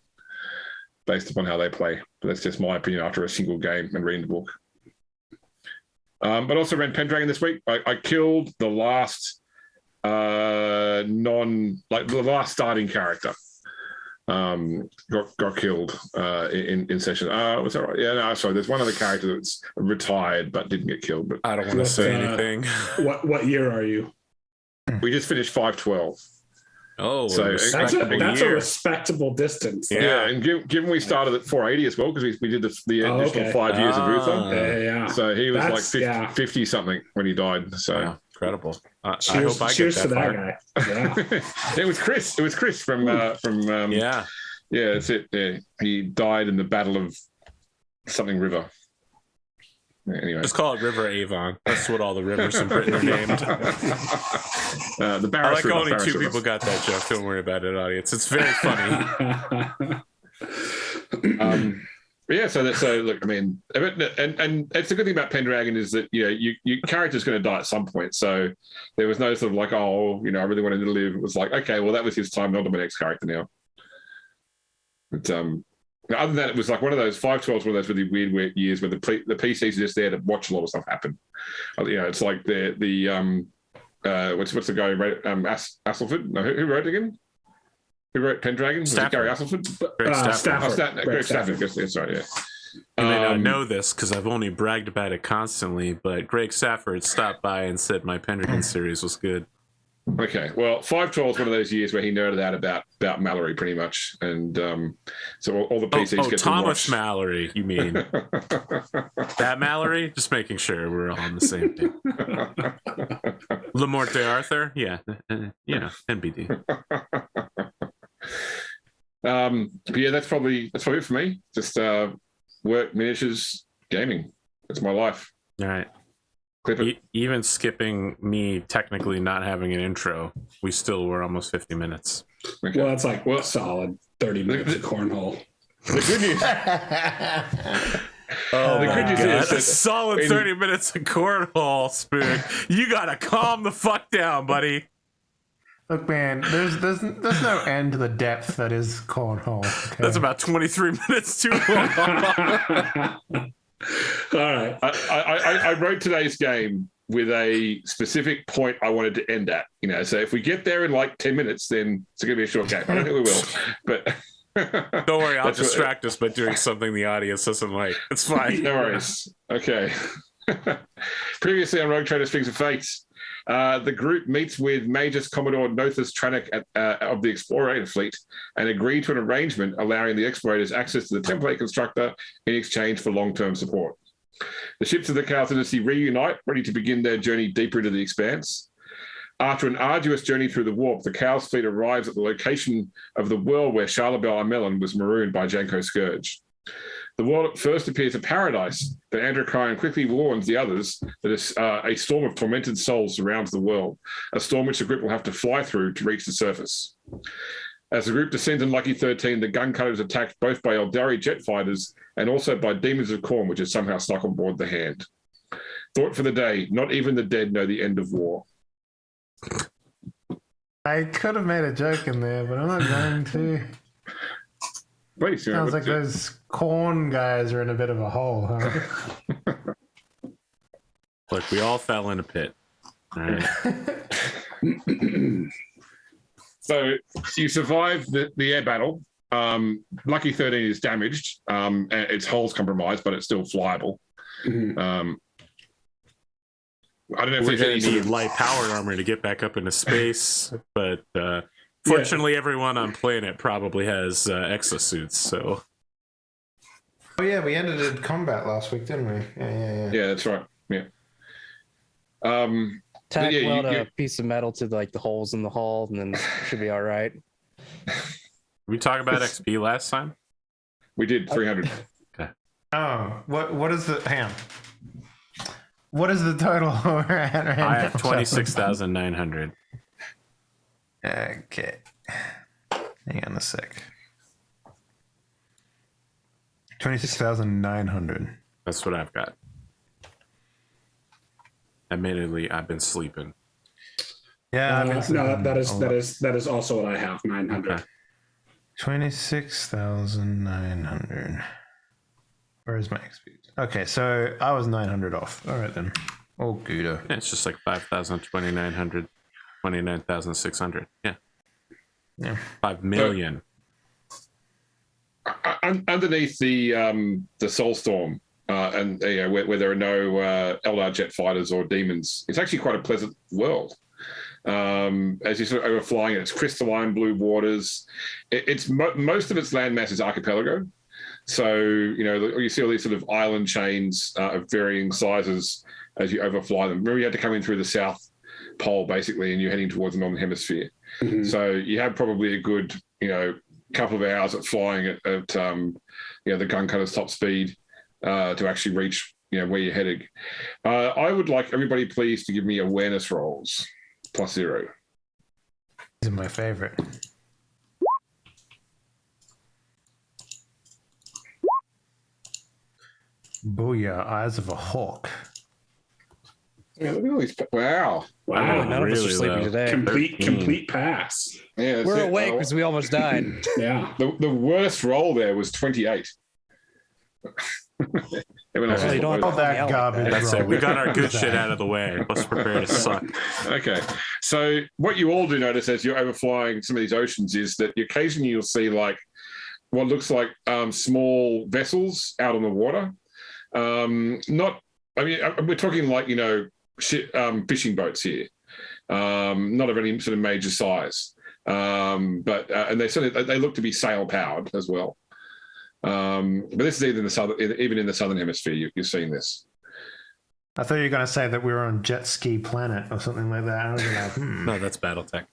based upon how they play. But that's just my opinion after a single game and reading the book. But also ran Pendragon this week. I killed the last the last starting character. Got killed in session. Was that right? Yeah, no, sorry. There's one other character that's retired but didn't get killed. But I don't want to say anything. What year are you? We just finished 512. Oh, so that's a respectable distance. Yeah, and given we started at 480 as well, because we did the additional 5 years of Uther. Yeah. So he was 50 something when he died. So wow, incredible. I cheers, hope I cheers get that to far. that guy. Yeah. It was Chris from yeah, that's it. Yeah, he died in the Battle of something River. Anyway, just call it River Avon. That's what all the rivers in Britain are named. The I like only two people got that joke. Don't worry about it, audience. It's very funny. Yeah, so look, I mean, and it's a good thing about Pendragon is that your character's going to die at some point. So there was no sort of like, I really wanted to live. It was like, okay, well, that was his time. On to my next character now. But other than that, it was like one of those 512s, one of those really weird years where the PCs are just there to watch a lot of stuff happen. It's like the what's the guy who wrote Astleford? No, who wrote it again? Who wrote Pendragon? Was it Gary Astleford? Greg Stafford. Greg Stafford. That's right. Yeah. You may not know this because I've only bragged about it constantly, but Greg Stafford stopped by and said my Pendragon series was good. Okay, well, 512 is one of those years where he nerded out about Mallory pretty much, and so all the PCs get Thomas to watch. Mallory, you mean that Mallory? Just making sure we're all on the same page. Lamorte Arthur, yeah, NBD. But yeah, that's probably it for me. Just work, miniatures, gaming. That's my life. All right. Clip it. Even skipping me technically not having an intro, we still were almost 50 minutes. Okay. Well, that's like solid 30 minutes of cornhole. The good news. The good news is a solid 30 minutes of cornhole, Spoon. You gotta calm the fuck down, buddy. Look, man, there's no end to the depth that is cornhole. Okay? That's about 23 minutes too long. All right. I wrote today's game with a specific point I wanted to end at. So if we get there in like 10 minutes, then it's going to be a short game. I don't think we will, but don't worry, I'll distract us by doing something the audience doesn't like. It's fine. No worries. Okay. Previously on Rogue Trader Strings of Fate, the group meets with Magus Commodore Nothus Tranich of the Explorator Fleet and agree to an arrangement allowing the explorators access to the template constructor in exchange for long-term support. The ships of the Chaos Dynasty reunite, ready to begin their journey deeper into the Expanse. After an arduous journey through the warp, the Chaos Fleet arrives at the location of the world where Charlebel Amelin was marooned by Janko Scourge. The world at first appears a paradise, but Androchiron quickly warns the others that a storm of tormented souls surrounds the world, a storm which the group will have to fly through to reach the surface. As the group descends on Lucky 13, the gun cutter is attacked both by Eldari jet fighters and also by demons of Khorne, which is somehow stuck on board the Hand. Thought for the day, not even the dead know the end of war. I could have made a joke in there, but I'm not going to. Please, Sounds like those Khorne guys are in a bit of a hole, huh? Look, we all fell in a pit. All right. So you survived the air battle. Lucky 13 is damaged. And its hull's compromised, but it's still flyable. Mhm. I don't know if We're there's going any to sort need of light power armor to get back up into space, but fortunately, everyone on planet probably has exosuits. So, Oh yeah, we ended in combat last week, didn't we? Yeah. Yeah, that's right. Yeah. Tack yeah, weld you- a piece of metal to like the holes in the hull, and then it should be all right. did we talk about XP last time? We did 300. Oh, what is the hang on. What is the total? I have 26,900. Okay. Hang on a sec. 26,900. That's what I've got. Admittedly, I've been sleeping. Yeah, I've been No, sleeping that is also what I have. 900. Okay. 26,900. Where is my XP? Okay, so I was 900 off. All right then. Oh, Gouda. Yeah, it's just like 5,000, 2,900, 29,600. Yeah. Yeah. 5 million. Underneath the Soulstorm, and where there are no Eldar jet fighters or demons, it's actually quite a pleasant world. As you sort of overflying it, it's crystalline blue waters. Most of its landmass is archipelago. So, you see all these sort of island chains of varying sizes as you overfly them. Remember, you had to come in through the South Pole, basically, and you're heading towards the Northern Hemisphere. Mhm. So you have probably a good, couple of hours at flying at the gun cutter's top speed to actually reach, where you're heading. I would like everybody, please, to give me awareness rolls, +0. These are my favorite. Booyah, eyes of a hawk. Yeah, look at all these. Wow. Wow. None of us are really sleeping low. today. Complete pass. Yeah, that's We're it. awake because we almost died. Yeah. The worst roll there was 28. Everyone else Well, is you don't have All to that call me out garbage. like that. That's it. We got our good shit out of the way. Let's prepare to suck. Okay. So what you all do notice as you're overflying some of these oceans is that occasionally you'll see like what looks like small vessels out on the water. We're talking like, fishing boats here. Not of any sort of major size. And they look to be sail powered as well. But this is even in the southern hemisphere. You're seeing this. I thought you were going to say that we were on Jet Ski Planet or something like that. I was like, No, that's BattleTech.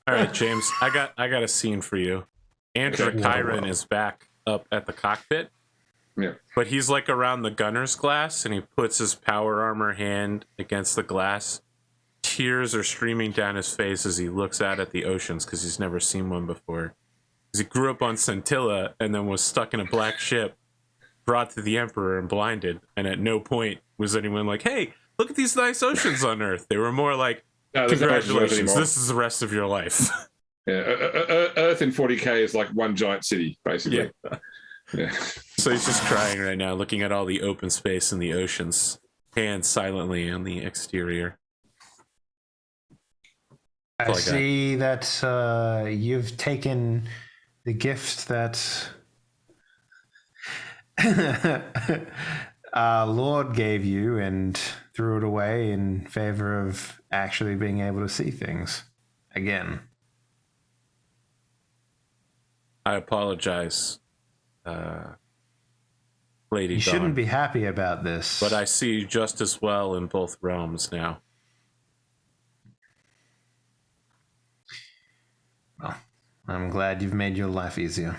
All right, James, I got a scene for you. Androchiron is back up at the cockpit. Yeah. But he's like around the gunner's glass, and he puts his power armor hand against the glass. Tears are streaming down his face as he looks out at the oceans because he's never seen one before. Because he grew up on Scintilla and then was stuck in a black ship, brought to the Emperor and blinded. And at no point was anyone like, "Hey, look at these nice oceans on Earth." They were more like, No, there's no Earth "Congratulations, anymore. this is the rest of your life." Yeah, Earth in 40K is like one giant city, basically. Yeah. So he's just crying right now, looking at all the open space in the oceans, hands silently on the exterior. I see that you've taken the gift that our Lord gave you and threw it away in favor of actually being able to see things again. I apologize, Lady You Dawn, shouldn't be happy about this. but I see you just as well in both realms now. Well, I'm glad you've made your life easier.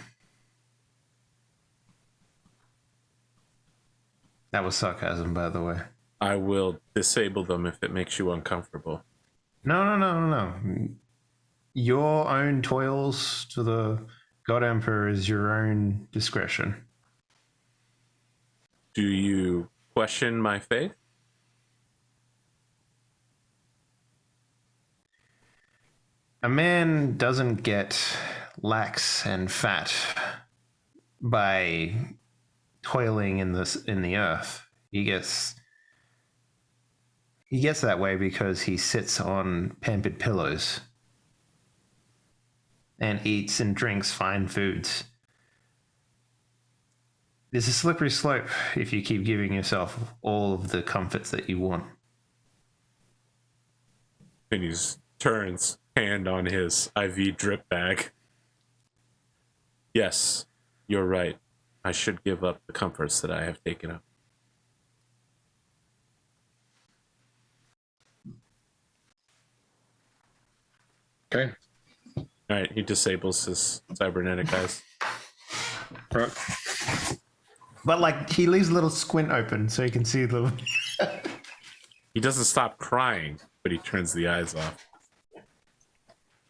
That was sarcasm, by the way. I will disable them if it makes you uncomfortable. No. Your own toils to the God Emperor is your own discretion. Do you question my faith? A man doesn't get lax and fat by toiling in the earth. He gets that way because he sits on pampered pillows and eats and drinks fine foods. There's a slippery slope if you keep giving yourself all of the comforts that you want. And he turns, hand on his IV drip bag. Yes, you're right. I should give up the comforts that I have taken up. Okay. All right, he disables his cybernetic eyes. Right. But like he leaves a little squint open so you can see the. He doesn't stop crying, but he turns the eyes off.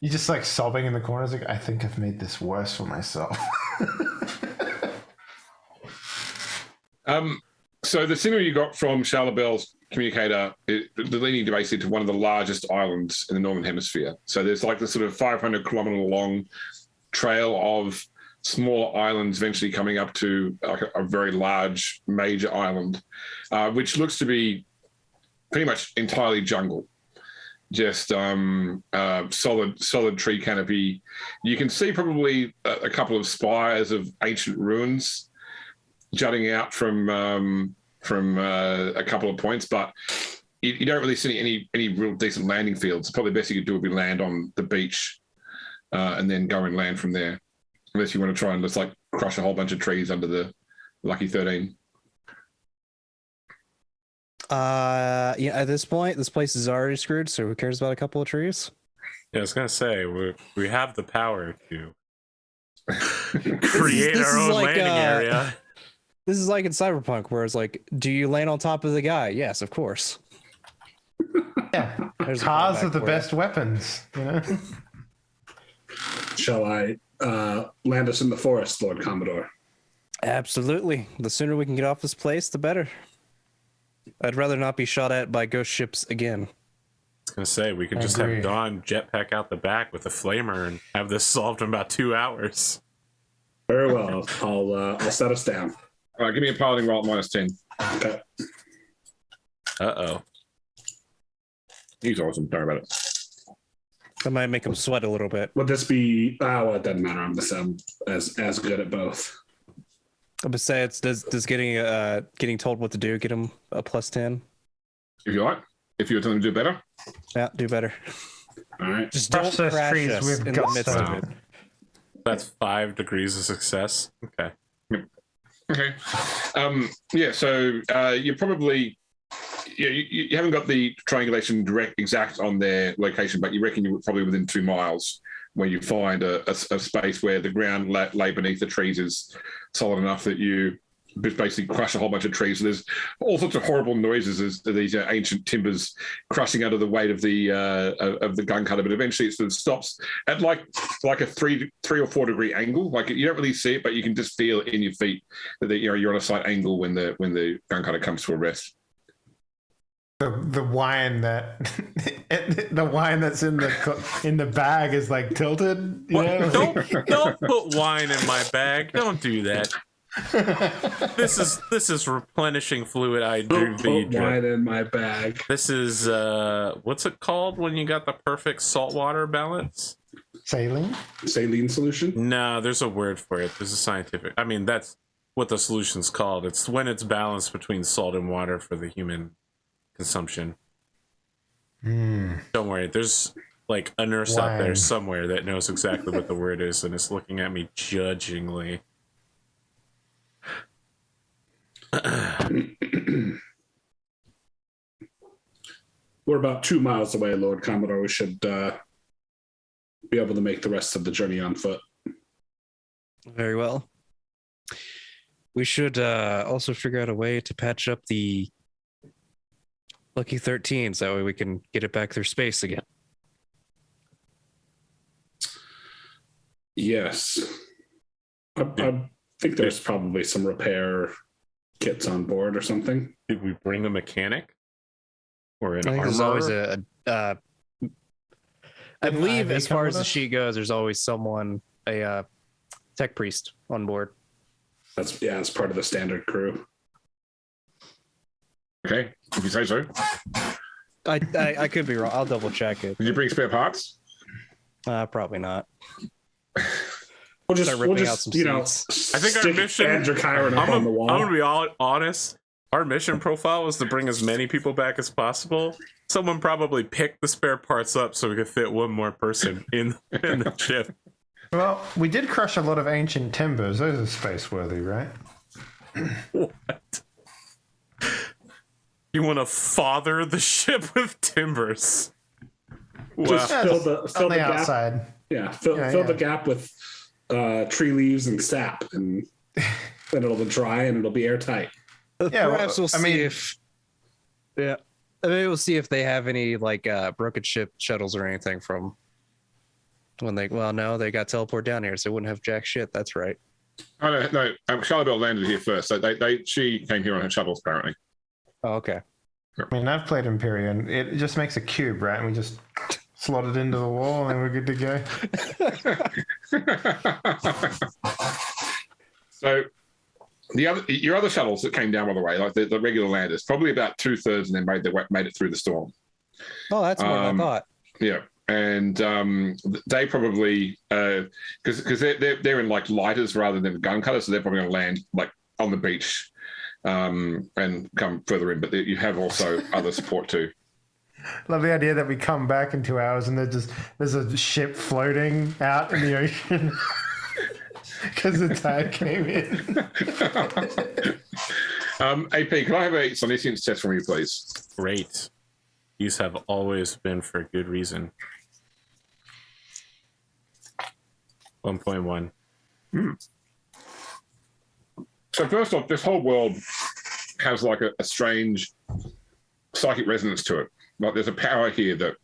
You're just like sobbing in the corners, like I think I've made this worse for myself. So the signal you got from Charlebel's communicator, leading to basically to one of the largest islands in the Northern Hemisphere. So there's like this sort of 500 kilometer long trail of small islands eventually coming up to like a very large major island, which looks to be pretty much entirely jungle. Just solid tree canopy. You can see probably a couple of spires of ancient ruins jutting out from a couple of points, but you don't really see any real decent landing fields. Probably the best you could do would be land on the beach and then go and land from there, unless you want to try and just like crush a whole bunch of trees under the Lucky 13. Yeah, at this point, this place is already screwed, so who cares about a couple of trees? Yeah, I was gonna say we have the power to create this our is own like, landing area. This is like in Cyberpunk, where it's like, do you land on top of the guy? Yes, of course. Yeah, There's a cars callback are the for best weapons. You know. Shall I land us in the forest, Lord Commodore? Absolutely. The sooner we can get off this place, the better. I'd rather not be shot at by ghost ships again. I was gonna say we could I just agree. have Dawn jetpack out the back with a flamer and have this solved in about 2 hours. Very well. I'll set us down. All right, give me a piloting roll at -10. Okay. Uh-oh. He's awesome. Don't worry about it. That might make him sweat a little bit. Would this be? Well, it doesn't matter. I'm as good at both. Besides, does getting told what to do get him a +10? If you like. If you were telling him to do better. Yeah, do better. All right. Just Crush don't those crash trees us with in the gusto. midst of it. That's 5 degrees of success. Okay. Okay. Yeah, so you're probably you haven't got the triangulation direct exact on their location, but you reckon you're probably within 2 miles where you find a space where the ground lay beneath the trees is solid enough that you basically crush a whole bunch of trees. So there's all sorts of horrible noises as these ancient timbers crushing under the weight of the gun cutter, but eventually it sort of stops at like a 3 or 4 degree angle. Like you don't really see it, but you can just feel it in your feet that you're on a slight angle when the gun cutter comes to a rest. The wine the wine that's in the bag is like tilted. You know? Don't put wine in my bag. Don't do that. This is replenishing fluid I do Put wine in my bag. This is what's it called when you got the perfect saltwater balance? Saline. Saline solution. No, there's a word for it. There's a scientific. I mean, that's what the solution's called. It's when it's balanced between salt and water for the human consumption. Don't worry. There's like a nurse out there Wine. somewhere that knows exactly what the word is and is looking at me judgingly. We're about 2 miles away, Lord Commodore. We should be able to make the rest of the journey on foot. Very well. We should also figure out a way to patch up the Lucky 13s. That way we can get it back through space again. Yes. I think there's probably some repair kits on board or something. Did we bring a mechanic or an I think there's armorer? always I Didn't believe Ivy as come far with as the us? sheet goes, there's always someone, a tech priest on board. That's part of the standard crew. Okay, if you say so. I could be wrong. I'll double check it. Did you bring spare parts? Probably not. We'll just, Start ripping out some seats. I think our mission- Androchiron up on the wall. I'm gonna be all honest. Our mission profile was to bring as many people back as possible. Someone probably picked the spare parts up so we could fit one more person in the ship. Well, we did crush a lot of ancient timbers. Those are space worthy, right? What? You want to father the ship with timbers? Just Wow. fill the On the gap. outside. Yeah, fill Yeah. the gap with tree leaves and sap, and then it'll be dry and it'll be airtight. Yeah, well, Perhaps we'll see I mean- if. Yeah, maybe we'll see if they have any like broken ship shuttles or anything from when they. Well, no, they got teleported down here, so they wouldn't have jack shit. That's right. Oh no. Charlotte landed here first, so she came here on her shuttles apparently. Oh, okay. I mean, I've played Imperium. It just makes a cube, right? And we just slot it into the wall and we're good to go. So your other shuttles that came down by the way, like the regular landers, probably about 2/3 and then made it through the storm. Oh, that's more than I thought. Yeah, and they probably because they're in like lighters rather than gun cutters, so they're probably going to land like on the beach and come further in. But you have also other support too. Love the idea that we come back in 2 hours and there's a ship floating out in the ocean because the tide came in. AP, can I have a Sonicians test from you, please? Great. These have always been for good reason. 1.1. So first off, this whole world has like a strange psychic resonance to it. Like there's a power here that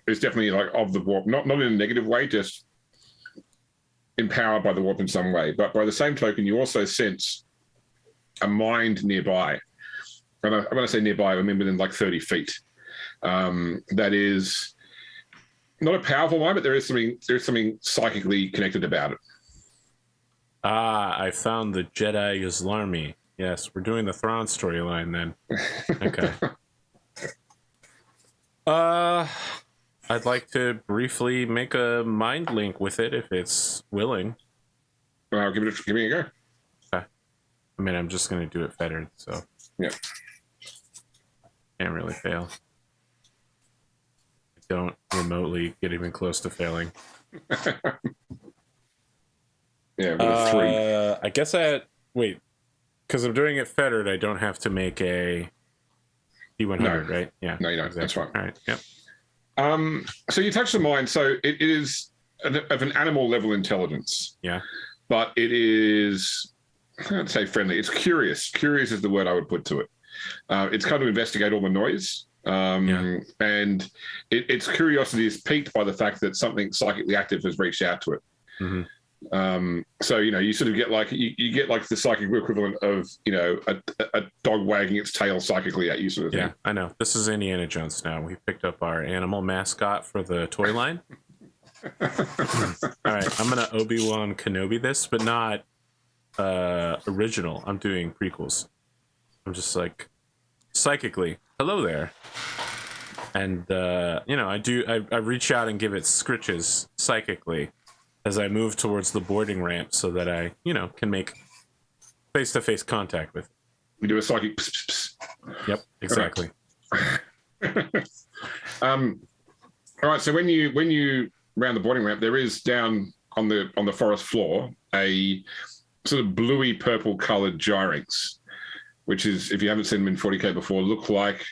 is definitely like of the warp, not in a negative way, just empowered by the warp in some way. But by the same token, you also sense a mind nearby. And when I say nearby, I mean within like 30 feet. That is not a powerful mind, but there's something psychically connected about it. Ah, I found the Jedi Yuzlarmi. Yes, we're doing the Thrawn storyline then. Okay. I'd like to briefly make a mind link with it if it's willing. Well, give it a go. Okay. I mean, I'm just going to do it fettered, so. Yeah. Can't really fail. I don't remotely get even close to failing. Yeah, with a 3. I guess wait, because I'm doing it fettered, I don't have to make a D100, No. right? Yeah. No, you don't. That's right. All right. Yep. So you touch the mind. So it is of an animal level intelligence. Yeah. But it is, I'd say friendly. It's curious. Curious is the word I would put to it. It's come to investigate all the noise. And its curiosity is piqued by the fact that something psychically active has reached out to it. Mm-hmm. So you sort of get like you get like the psychic equivalent of a dog wagging its tail psychically at you, sort of thing. Yeah, I know. This is Indiana Jones now. We picked up our animal mascot for the toy line. All right, I'm gonna Obi-Wan Kenobi this, but not original. I'm doing prequels. I'm just like psychically, hello there, and I reach out and give it scritches psychically as I move towards the boarding ramp so that I, can make face-to-face contact with it. We do a psychic. Pss, pss. Yep, exactly. All right. So when you round the boarding ramp, there is down on the forest floor a sort of bluey purple coloured gyrinx, which is, if you haven't seen them in 40K before, look like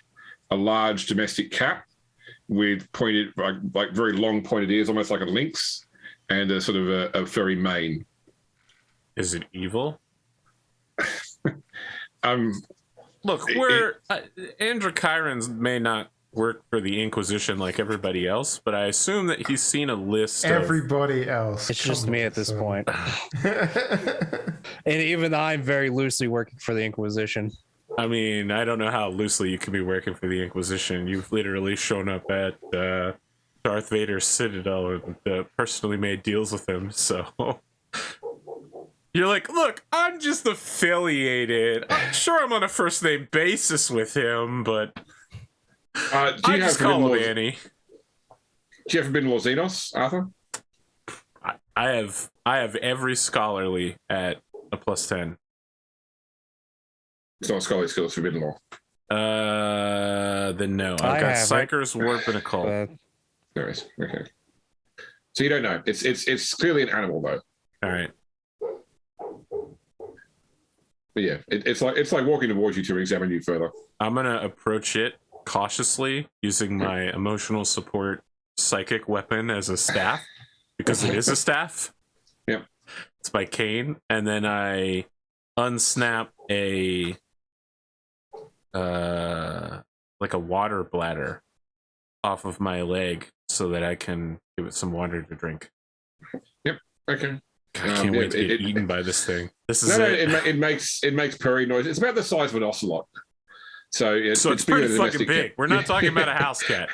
a large domestic cat with pointed, like very long pointed ears, almost like a lynx, and a sort of a furry mane. Is it evil? Look, Androchirons may not work for the Inquisition like everybody else, but I assume that he's seen a list Everybody else. It's just Come me on, at this son. point. And even I'm very loosely working for the Inquisition. I mean, I don't know how loosely you could be working for the Inquisition. You've literally shown up at Darth Vader's Citadel and personally made deals with him, so... You're like, look, I'm just affiliated. I'm sure I'm on a first-name basis with him, but... I just call him Annie. Do you ever been to Los Xenos, Arthur? I have every scholarly at a +10. It's not scholarly skills, Forbidden Law. Then no. I've got Psyker's Warp and Occult. There is. Okay. So you don't know. It's clearly an animal though. All right. But yeah, it's like walking towards you to examine you further. I'm gonna approach it cautiously using my emotional support psychic weapon as a staff because it is a staff. Yep. It's my cane, and then I unsnap a like a water bladder off of my leg so that I can give it some water to drink. Yep. Okay. I can't wait to get eaten by this thing. This is it makes purring noise. It's about the size of an ocelot. So it's pretty fucking big. We're not talking about a house cat.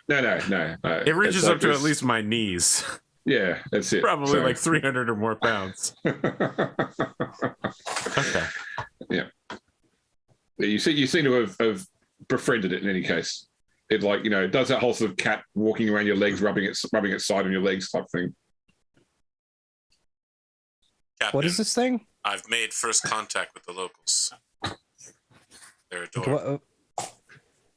No. It reaches up to at least my knees. Yeah, that's it. Probably like 300 or more pounds. Okay. Yeah. You seem to have befriended it in any case. It it does that whole sort of cat walking around your legs, rubbing its side on your legs type thing. Captain, what is this thing? I've made first contact with the locals. They're adorable.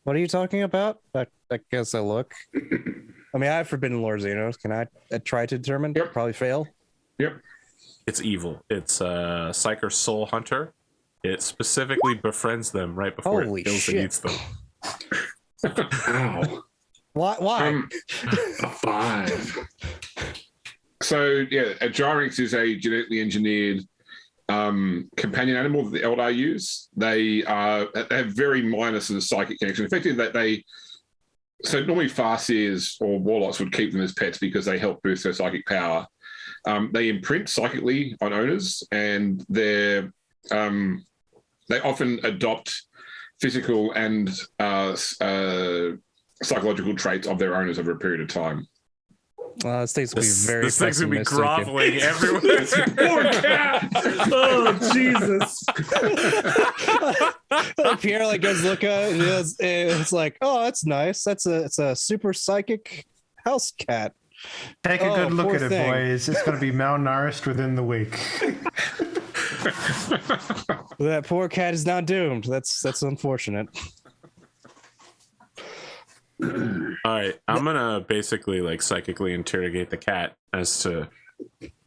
What are you talking about? I guess I look. I mean, I have Forbidden Lord Xenos. Can I try to determine? Yep. Probably fail. Yep. It's evil. It's Psyker Soul Hunter. It specifically befriends them right before Holy it kills shit. and eats them. Wow. Why? A 5. So yeah, a Gyrinx is a genetically engineered companion animal that the Eldar use. They have very minor sort of psychic connection. Effectively, so normally Farseers or Warlocks would keep them as pets because they help boost their psychic power. They imprint psychically on owners, and they often adopt physical and psychological traits of their owners over a period of time. This thing's gonna be very. This thing's gonna be pessimistic. groveling everywhere. Poor cat. Oh Jesus. Pierre goes look at it. It's like, oh, that's nice. It's a super psychic house cat. Take a good look poor at it, thing. boys. It's going to be malnourished within the week. That poor cat is now doomed. That's unfortunate. All right, I'm gonna basically psychically interrogate the cat as to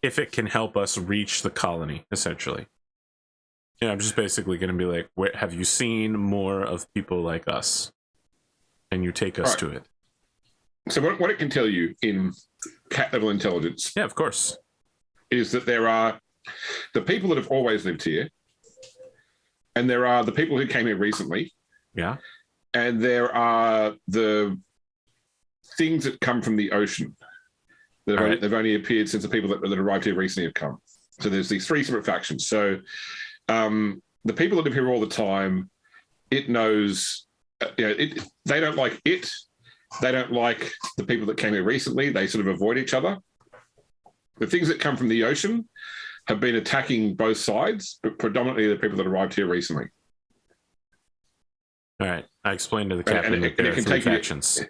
if it can help us reach the colony. Essentially, I'm just basically gonna be like, have you seen more of people like us? Can you take us to it? So what it can tell you in cat level intelligence, Yeah, of course. is that there are the people that have always lived here, and there are the people who came here recently, Yeah. and there are the things that come from the ocean. They've only appeared since the people that arrived here recently have come. So there's these 3 separate factions. So the people that live here all the time, it knows, they don't like it. They don't like the people that came here recently. They sort of avoid each other. The things that come from the ocean have been attacking both sides, but predominantly the people that arrived here recently. All right. I explained to the captain that there are 3 factions.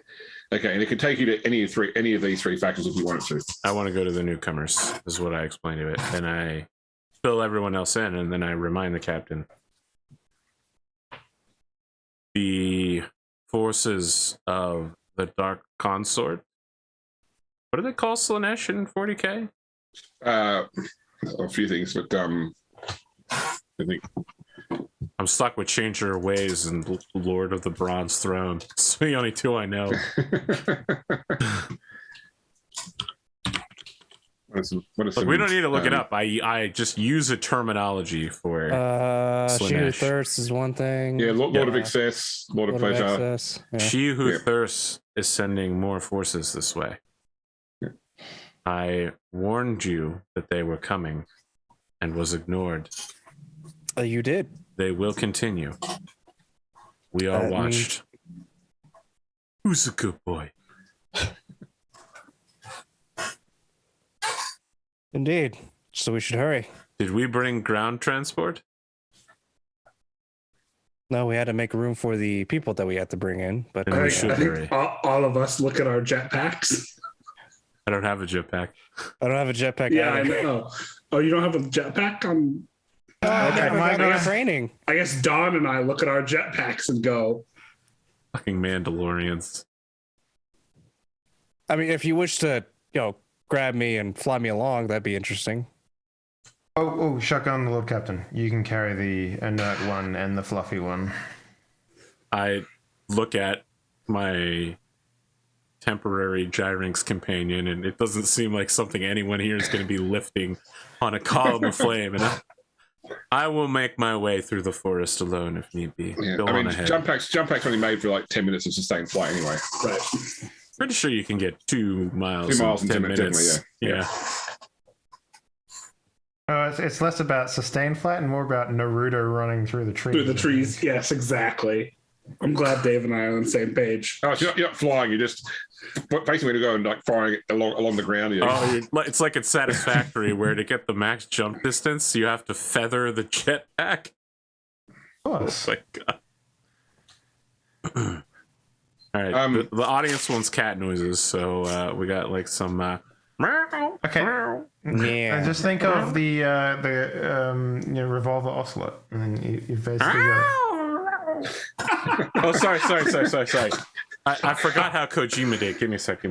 Okay, and it can take you to any of these 3 factions if you want it to. I want to go to the newcomers, is what I explained to it. And I fill everyone else in, and then I remind the captain. The forces of the Dark Consort. What do they call Slaanesh in 40K? A few things, but I think I'm stuck with Changer of Ways and Lord of the Bronze Throne. It's the only 2 I know. Look, we don't need to look it up. I just use a terminology for She Who Slanesh. Thirsts is one thing. Yeah, Lord of Excess, Lord of Pleasure. Excess. Yeah. She Who Thirsts is sending more forces this way. I warned you that they were coming and was ignored. You did. They will continue. We are watched. Who's a good boy? Indeed. So we should hurry. Did we bring ground transport? No, we had to make room for the people that we had to bring in. But Then we I should think hurry. all of us look at our jetpacks. I don't have a jetpack. I don't have a jetpack. Yeah, I either. know. Oh, you don't have a jetpack? Okay, my God. training. I guess Don and I look at our jetpacks and go, Fucking Mandalorians. I mean, if you wish to, grab me and fly me along, that'd be interesting. Oh, shotgun, Lord Captain. You can carry the inert one and the fluffy one. I look at my temporary Gyrinx companion, and it doesn't seem like something anyone here is going to be lifting on a column of flame. And I will make my way through the forest alone if need be. Yeah. Go I mean, on ahead. jump packs only made for like 10 minutes of sustained flight anyway. right. Pretty sure you can get 2 miles, 2 miles in in 10 10 minutes. minutes, yeah. It's less about sustained flight and more about Naruto running through the trees. Through the trees. Yes, exactly. I'm glad Dave and I are on the same page. Oh, so you're not flying. You're just basically to go and like firing it along the ground. Yeah. Oh, it's like it's Satisfactory, where to get the max jump distance, you have to feather the jetpack. Of course. Oh my god. All right, the audience wants cat noises, so we got like some meow. Okay. Yeah. And just think of the revolver ocelot, and then you've basically got Oh, sorry. I forgot how Kojima did. Give me a sec. You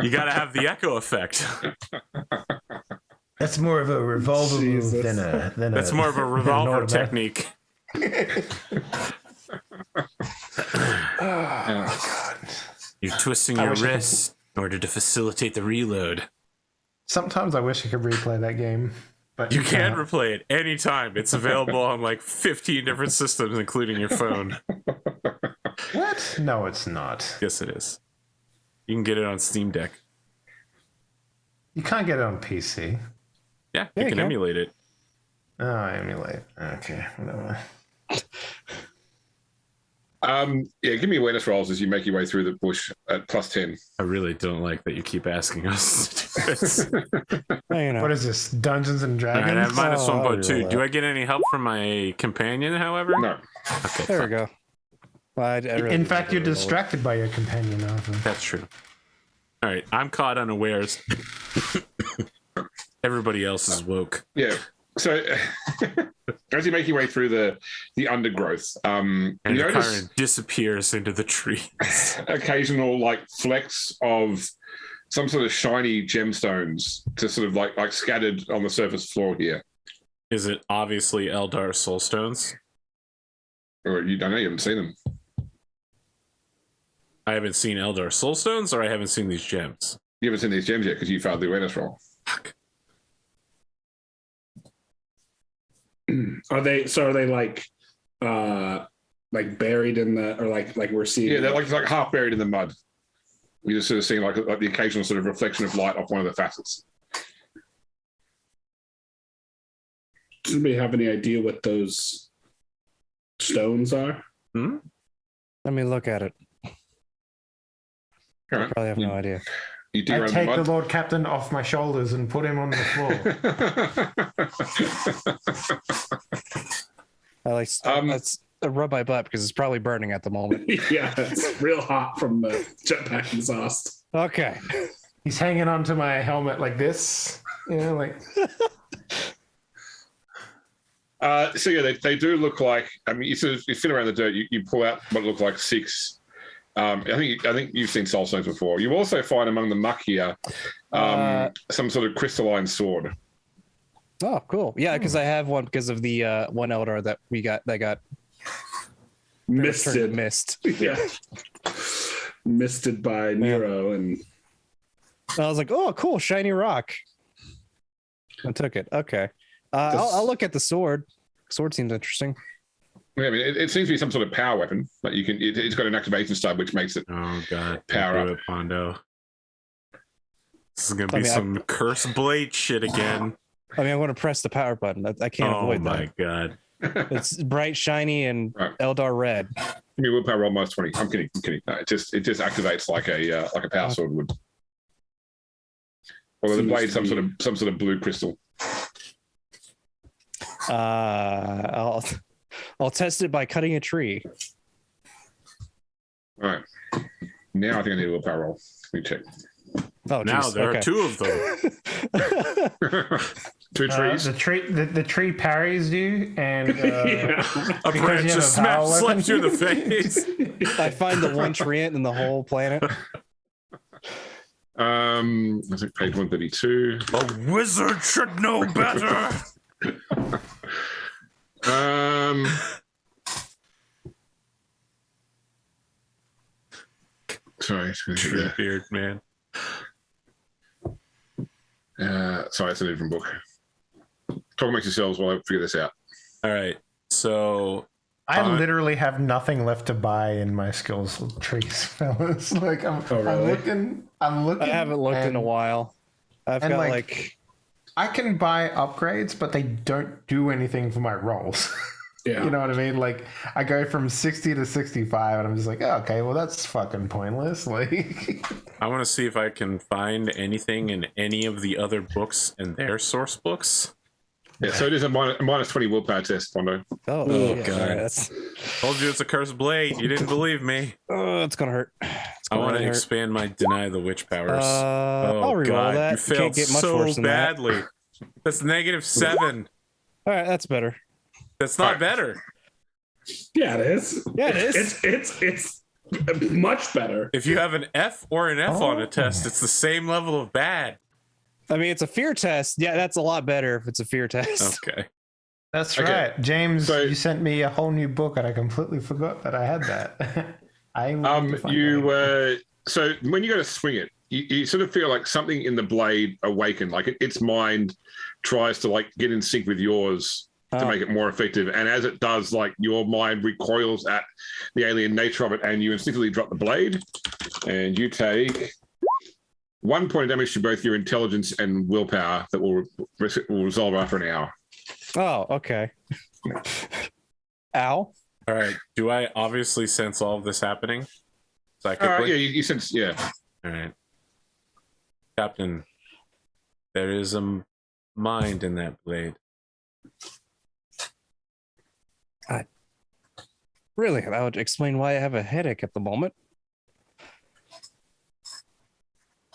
gotta have the echo effect. That's more of a revolver move Jesus. than That's more of a revolver automatic. technique. You're twisting your wish I could- wrist in order to facilitate the reload. Sometimes I wish I could replay that game, but You can replay it anytime. It's available on like 15 different systems, including your phone. What? No, it's not. Yes, it is. You can get it on Steam Deck. You can't get it on PC. Yeah, Yeah, you you can can. emulate it. Oh, I emulate. Okay, whatever. Yeah, give me awareness rolls as you make your way through the bush at +10. I really don't like that you keep asking us to do this. What is this? Dungeons and All right, I Dragons? have -1 I'll vote too. roll Do that. I get any help from my companion, however? No. Okay, There we fine. go. Well, I really In fact, you're roll it. distracted by your companion, Arthur. That's true. All right, I'm caught unawares. Everybody else is woke. Yeah. So as you make your way through the undergrowth, And you the notice current disappears into the tree. occasional like flecks of some sort of shiny gemstones to sort of like scattered on the surface floor here. Is it obviously Eldar soulstones? Or you don't know, you haven't seen them. I haven't seen Eldar soulstones, or I haven't seen these gems. You haven't seen these gems yet because you failed the awareness roll. Fuck. Are they like buried in the, or like we're seeing? Yeah, they're like half buried in the mud. We just sort of seeing like the occasional sort of reflection of light off one of the facets. Does anybody have any idea what those stones are? Let me look at it. All right. Probably have no idea. You dig I around take the the mud. Lord Captain off my shoulders and put him on the floor. I like let's rub my butt because it's probably burning at the moment. Yeah, it's real hot from the jetpack exhaust. Okay. He's hanging onto my helmet like this. Like So yeah, they do look like. I mean, you sort of you feel around the dirt. You pull out what look like 6. I think you've seen soulstones before. You also find among the muck here some sort of crystalline sword. Oh, cool. Yeah, because I have one because of the one Eldar that got Misted. missed. Yeah. misted by Nero, and I was like, oh, cool, shiny rock. I took it. Okay. I'll look at the sword. Sword seems interesting. Yeah, I mean, it seems to be some sort of power weapon. Like you can, it's got an activation stub which makes it Oh god, power don't do up. it, Pondo. This is gonna be some curse blade shit again. I mean, I want to press the power button. I can't Oh avoid my that. god. It's bright, shiny, and Right. Eldar red. Give me a willpower roll minus 20. I'm kidding. No, it just activates like a power sword would. Or the Seems blade, to some sort of blue crystal. I'll test it by cutting a tree. All right. Now I think I need a willpower roll. Let me check. Oh, Now geez. there Okay. are two of them. Two trees. The tree parries you, and A because branch you have just a power slaps you in the weapon. face. I find the one treant in the whole planet. I think page 132. A wizard should know better. Sorry. Beard man. Sorry, it's a different book. Talk amongst yourselves while I figure this out. All right. So I literally have nothing left to buy in my skills trees, fellas. Like I'm looking. I haven't looked in a and while. I've and got like- like I can buy upgrades, but they don't do anything for my rolls. yeah. You know what I mean? Like I go from 60 to 65, and I'm just like, oh, okay, well that's fucking pointless. Like, I want to see if I can find anything in any of the other books and their source books. Yeah, so it is a minus 20 willpower test, Pondo. oh God. that's Told you it's a cursed blade. You didn't believe me. it's gonna hurt. It's I gonna want to really hurt. expand my deny the witch powers. I'll reroll God, that. you You failed can't get much so worse than that. badly. That's -7. All right, that's better. That's not better. Yeah, it is. Yeah, it is. It's much better. If you have an F or an F on a test, it's the same level of bad. I mean, it's a fear test. Yeah, that's a lot better if it's a fear test. Okay. that's Okay. right, James. So- you sent me a whole new book, and I completely forgot that I had that. I will have to find that. So when you go to swing it, you sort of feel like something in the blade awakened, like its mind tries to like get in sync with yours to Oh. make it more effective. And as it does, like your mind recoils at the alien nature of it, and you instinctively drop the blade, and you take 1 point of damage to both your intelligence and willpower that will resolve after an hour. Oh, okay. Ow. All right. Do I obviously sense all of this happening? Yeah, Psychically? you sense, yeah. All right. Captain, there is a mind in that blade. Really? That would explain why I have a headache at the moment.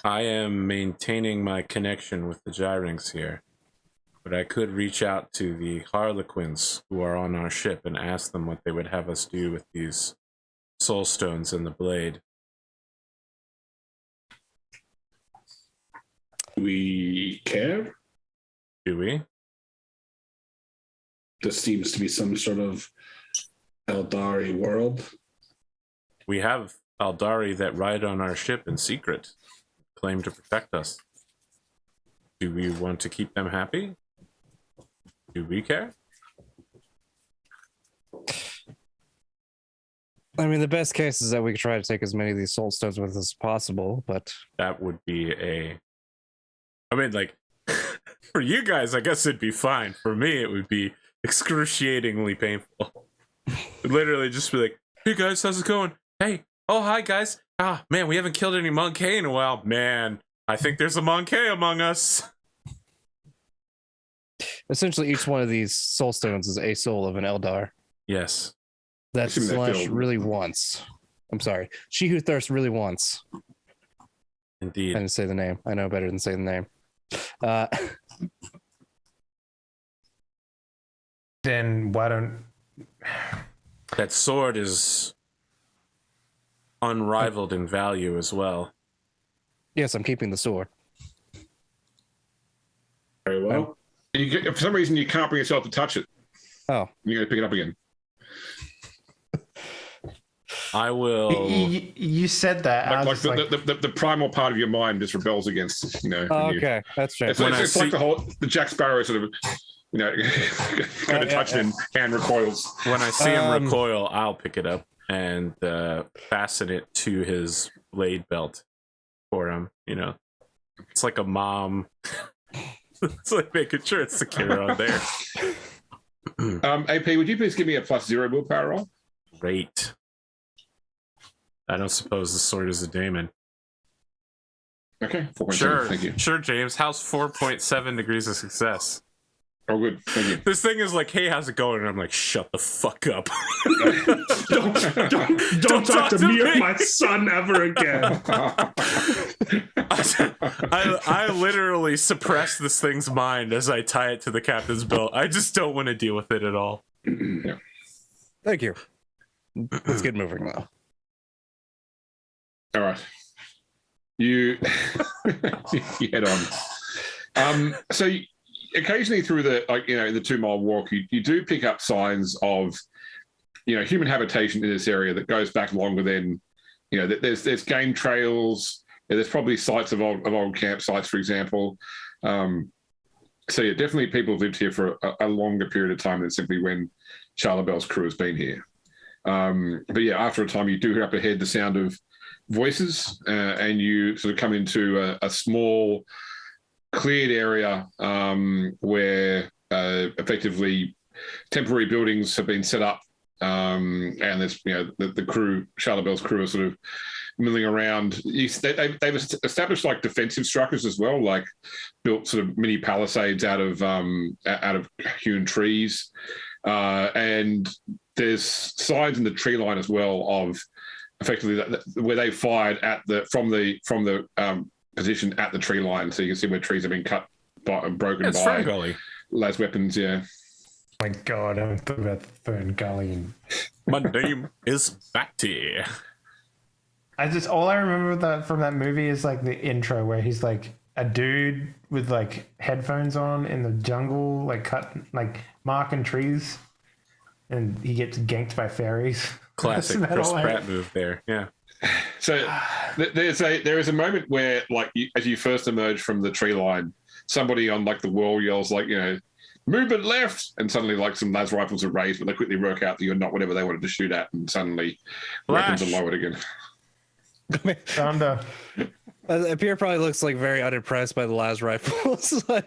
I am maintaining my connection with the Gyrings here, but I could reach out to the Harlequins who are on our ship and ask them what they would have us do with these soul stones in the blade. We care. Do we? This seems to be some sort of Eldari world. We have Aldari that ride on our ship in secret, claim to protect us. Do we want to keep them happy? Do we care? I mean, the best case is that we could try to take as many of these soul stones with us as possible, but That would be a... I mean, like, for you guys, I guess it'd be fine. For me, it would be excruciatingly painful. It'd literally just be like, hey guys, how's it going? Hey, oh, hi guys. Ah, man, we haven't killed any Monkey in a while. Man, I think there's a Monkey among us. essentially each one of these soul stones is a soul of an Eldar. Yes. That Assuming that Slash filled. really wants. I'm sorry. She Who Thirsts really wants. I Indeed. didn't say the name. I know better than saying the name. Then why don't That sword is unrivaled in value as well. Yes, I'm keeping the sword. Very well. For some reason, you can't bring yourself to touch it. Oh, You're going to pick it up again. I will. You said that. and I was Like, just the primal part of your mind just rebels against, you know. Oh, when you- okay, that's true. It's, When I it's like see- the Jack Sparrow sort of, you know, kind of touch it and hand recoils. When I see him Um, recoil, I'll pick it up and fasten it to his blade belt for him. You know, it's like a mom. It's like making sure it's secure on there. AP, would you please give me a +0 willpower roll? Great. I don't suppose the sword is a daemon. Okay, 4.7. Sure, Thank you. sure, James. How's 4.7 degrees of success? Oh, good. Thank you. This thing is like, hey, how's it going? And I'm like, shut the fuck up. Don't talk to me or my son ever again. I literally suppress this thing's mind as I tie it to the captain's belt. I just don't want to deal with it at all. Yeah. Thank you. Let's get moving now. All right. You head on. Occasionally through the, like, you know, the 2 mile walk, you do pick up signs of, you know, human habitation in this area that goes back longer than, you know, there's game trails. There's probably sites of old campsites, for example. So yeah, definitely people have lived here for a longer period of time than simply when Charlebel's crew has been here. But yeah, after a time, you do hear up ahead the sound of voices, and you sort of come into a small cleared area where effectively temporary buildings have been set up, and there's, you know, the crew, Charlebel's crew, are sort of milling around. They've established like defensive structures as well, like built sort of mini palisades out of hewn trees, and there's signs in the tree line as well of effectively where they fired at from the position at the tree line, so you can see where trees have been cut and broken It's by Ferngully. las weapons. Yeah. my God, I thought about Thorne Gully. My name is Fatty. All I remember from that movie is like the intro where he's like a dude with like headphones on in the jungle, like marking trees, and he gets ganked by fairies. Classic That's Chris about all Pratt move there. Yeah. So there is a moment where, like, as you first emerge from the tree line, somebody on like the wall yells, like, you know, movement left, and suddenly like some las rifles are raised, but they quickly work out that you're not whatever they wanted to shoot at, and suddenly weapons are lowered again. Thunder. Pierre probably looks like very unimpressed by the last rifles. like,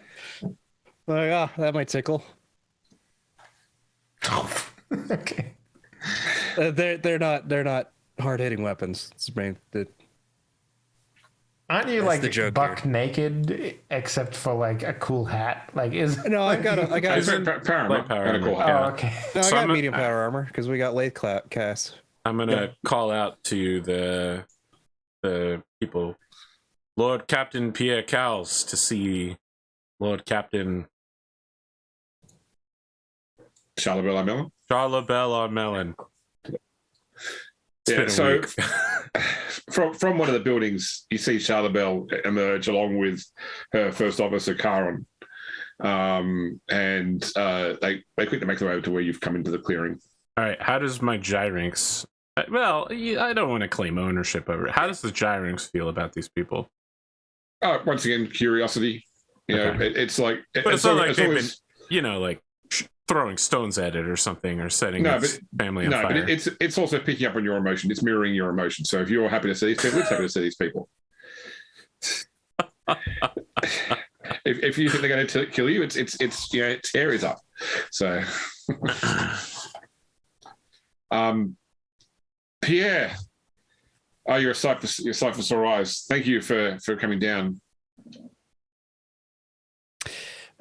that might tickle. Okay. They're not hard hitting weapons. Aren't you That's the like joke buck here. naked except for like a cool hat? Like No, I got It's power armor. Light power Kind of cool. armor. Oh, Yeah. okay. no, I So got I'm a- medium power armor because we got lathe cast. I'm gonna call out to the people, Lord Captain Pierre Cowles, to see Lord Captain Charlebel Melon. Charlebel on Melon. It's been a So week. from one of the buildings, you see Charlebel emerge along with her first officer, Karon. And they quickly make their way over to where you've come into the clearing. All right, how does my Gyrinx? Well, I don't want to claim ownership over it. How does the Gyrinx feel about these people? Once again, curiosity. You know, Okay. it's like, But it's not like they've been, as, like throwing stones at it or something, or setting No, its family on no, fire. but it's also picking up on your emotion. It's mirroring your emotion. So if you're happy to see these people, it's happy to see these people. if you think they're going to kill you, it's you know, its hair is up. So, Pierre, you're a sight for sore eyes. Thank you for coming down.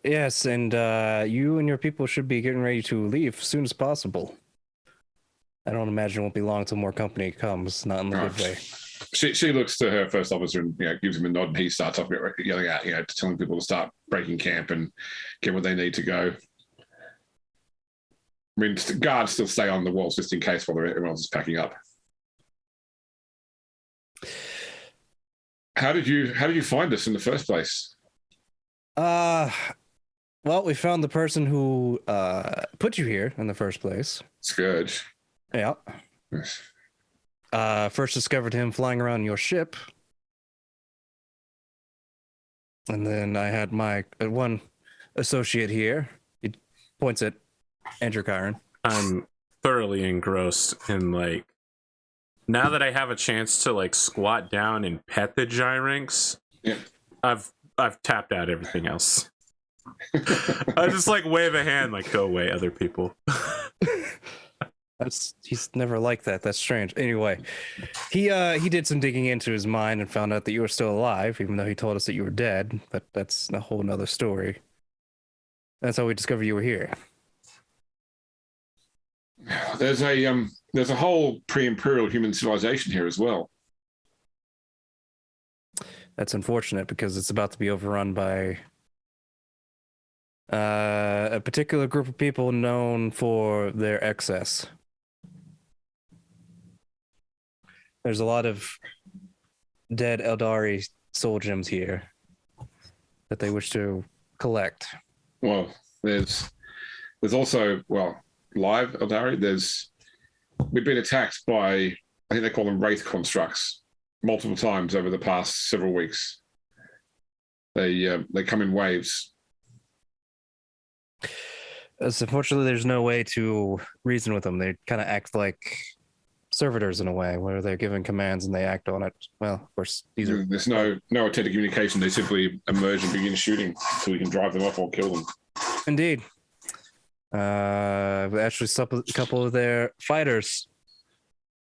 Yes, and you and your people should be getting ready to leave as soon as possible. I don't imagine it won't be long till more company comes, not in the good way. She looks to her first officer and, you know, gives him a nod, and he starts off yelling out, you know, telling people to start breaking camp and get where they need to go. I mean, guards still stay on the walls just in case while everyone else is packing up. How did you find us in the first place? Well, we found the person who put you here in the first place. Scourge. Yeah. Yes. First discovered him flying around your ship. And then I had my one associate here. He points at Androchiron. I'm thoroughly engrossed in like now that I have a chance to like squat down and pet the Gyrinx, Yeah. I've tapped out everything else. I just like wave a hand like go away, other people. He's never like that. That's strange. Anyway, he did some digging into his mind and found out that you were still alive, even though he told us that you were dead. But that's a whole nother story. That's how we discovered you were here. There's a whole pre-imperial human civilization here as well. That's unfortunate because it's about to be overrun by a particular group of people known for their excess. There's a lot of dead Eldari soul gems here that they wish to collect. Well, there's also live Eldari. We've been attacked by, I think they call them wraith constructs, multiple times over the past several weeks. They come in waves. Unfortunately, there's no way to reason with them. They kind of act like servitors in a way, where they're given commands and they act on it. Well, of course, There's no attentive communication. They simply emerge and begin shooting so we can drive them off or kill them. Indeed. Actually, a couple of their fighters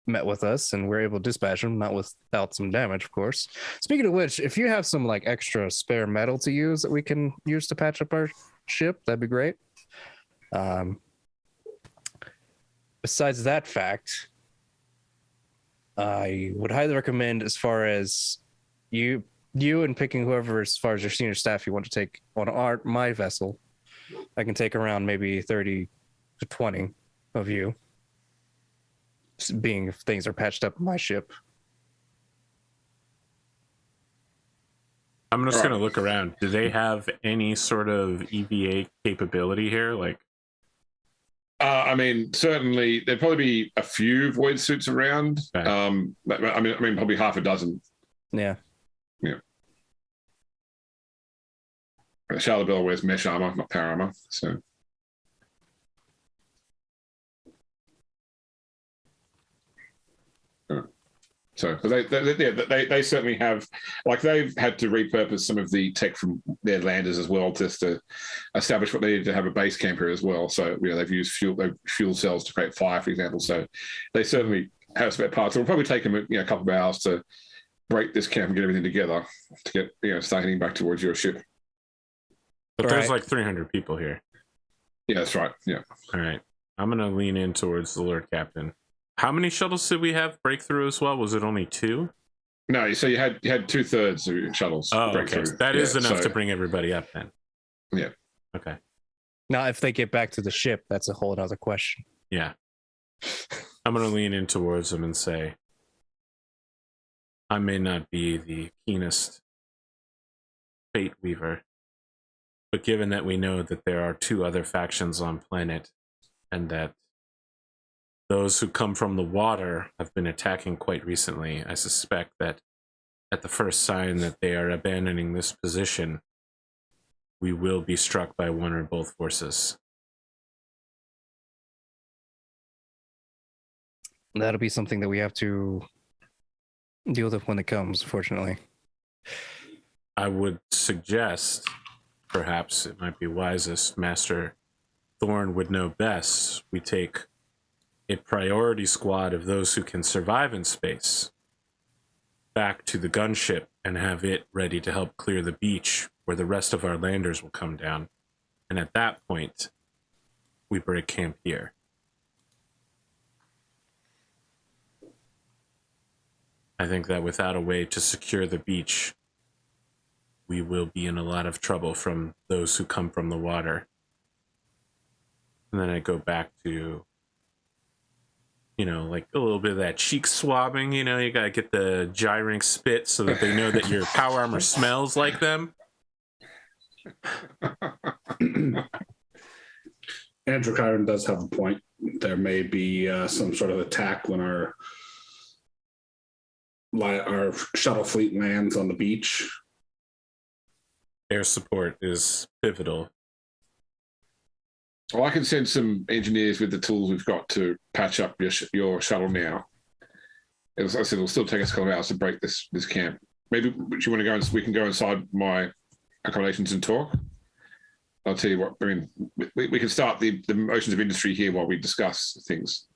met with us, and we're able to dispatch them, not without some damage, of course. Speaking of which, if you have some like extra spare metal to use that we can use to patch up our ship, that'd be great. Besides that fact, I would highly recommend, as far as you and picking whoever, as far as your senior staff you want to take on my vessel, I can take around maybe 30 to 20 of you, being if things are patched up on my ship. I'm just gonna look around. Do they have any sort of EVA capability here? Like, I mean, certainly there'd probably be a few void suits around. Okay. I mean, probably half a dozen. Yeah. Charlotte Bell wears mesh armor, not power armor. But they certainly have, like, they've had to repurpose some of the tech from their landers as well, just to establish what they needed to have a base camp here as well. So they've used fuel cells to create fire, for example. So they certainly have spare parts. It'll probably take them a couple of hours to break this camp and get everything together to get start heading back towards your ship. but there's like 300 people here. Yeah, that's right. Yeah. All right, I'm gonna lean in towards the Lord Captain. How many shuttles did we have breakthrough as well? Was it only 2? No, so you had 2/3 of your shuttles. Oh, okay. breakthrough. So that is enough to bring everybody up then. Yeah. Okay. Now, if they get back to the ship, that's a whole other question. Yeah. I'm gonna lean in towards them and say, I may not be the keenest fate weaver, but given that we know that there are 2 other factions on planet, and that those who come from the water have been attacking quite recently, I suspect that at the first sign that they are abandoning this position, we will be struck by one or both forces. That'll be something that we have to deal with when it comes, fortunately. I would suggest, perhaps it might be wisest, Master Thorne would know best, we take a priority squad of those who can survive in space back to the gunship and have it ready to help clear the beach where the rest of our landers will come down. And at that point, we break camp here. I think that without a way to secure the beach, we will be in a lot of trouble from those who come from the water. And then I go back to, like a little bit of that cheek swabbing, you gotta get the Gyrinx spit so that they know that your power armor smells like them. Androchiron does have a point. There may be some sort of attack when our our shuttle fleet lands on the beach. Air support is pivotal. Well, I can send some engineers with the tools we've got to patch up your shuttle now. As I said, it'll still take us a couple of hours to break this camp. Maybe you want to go and we can go inside my accommodations and talk. I'll tell you what. I mean, we can start the motions of industry here while we discuss things.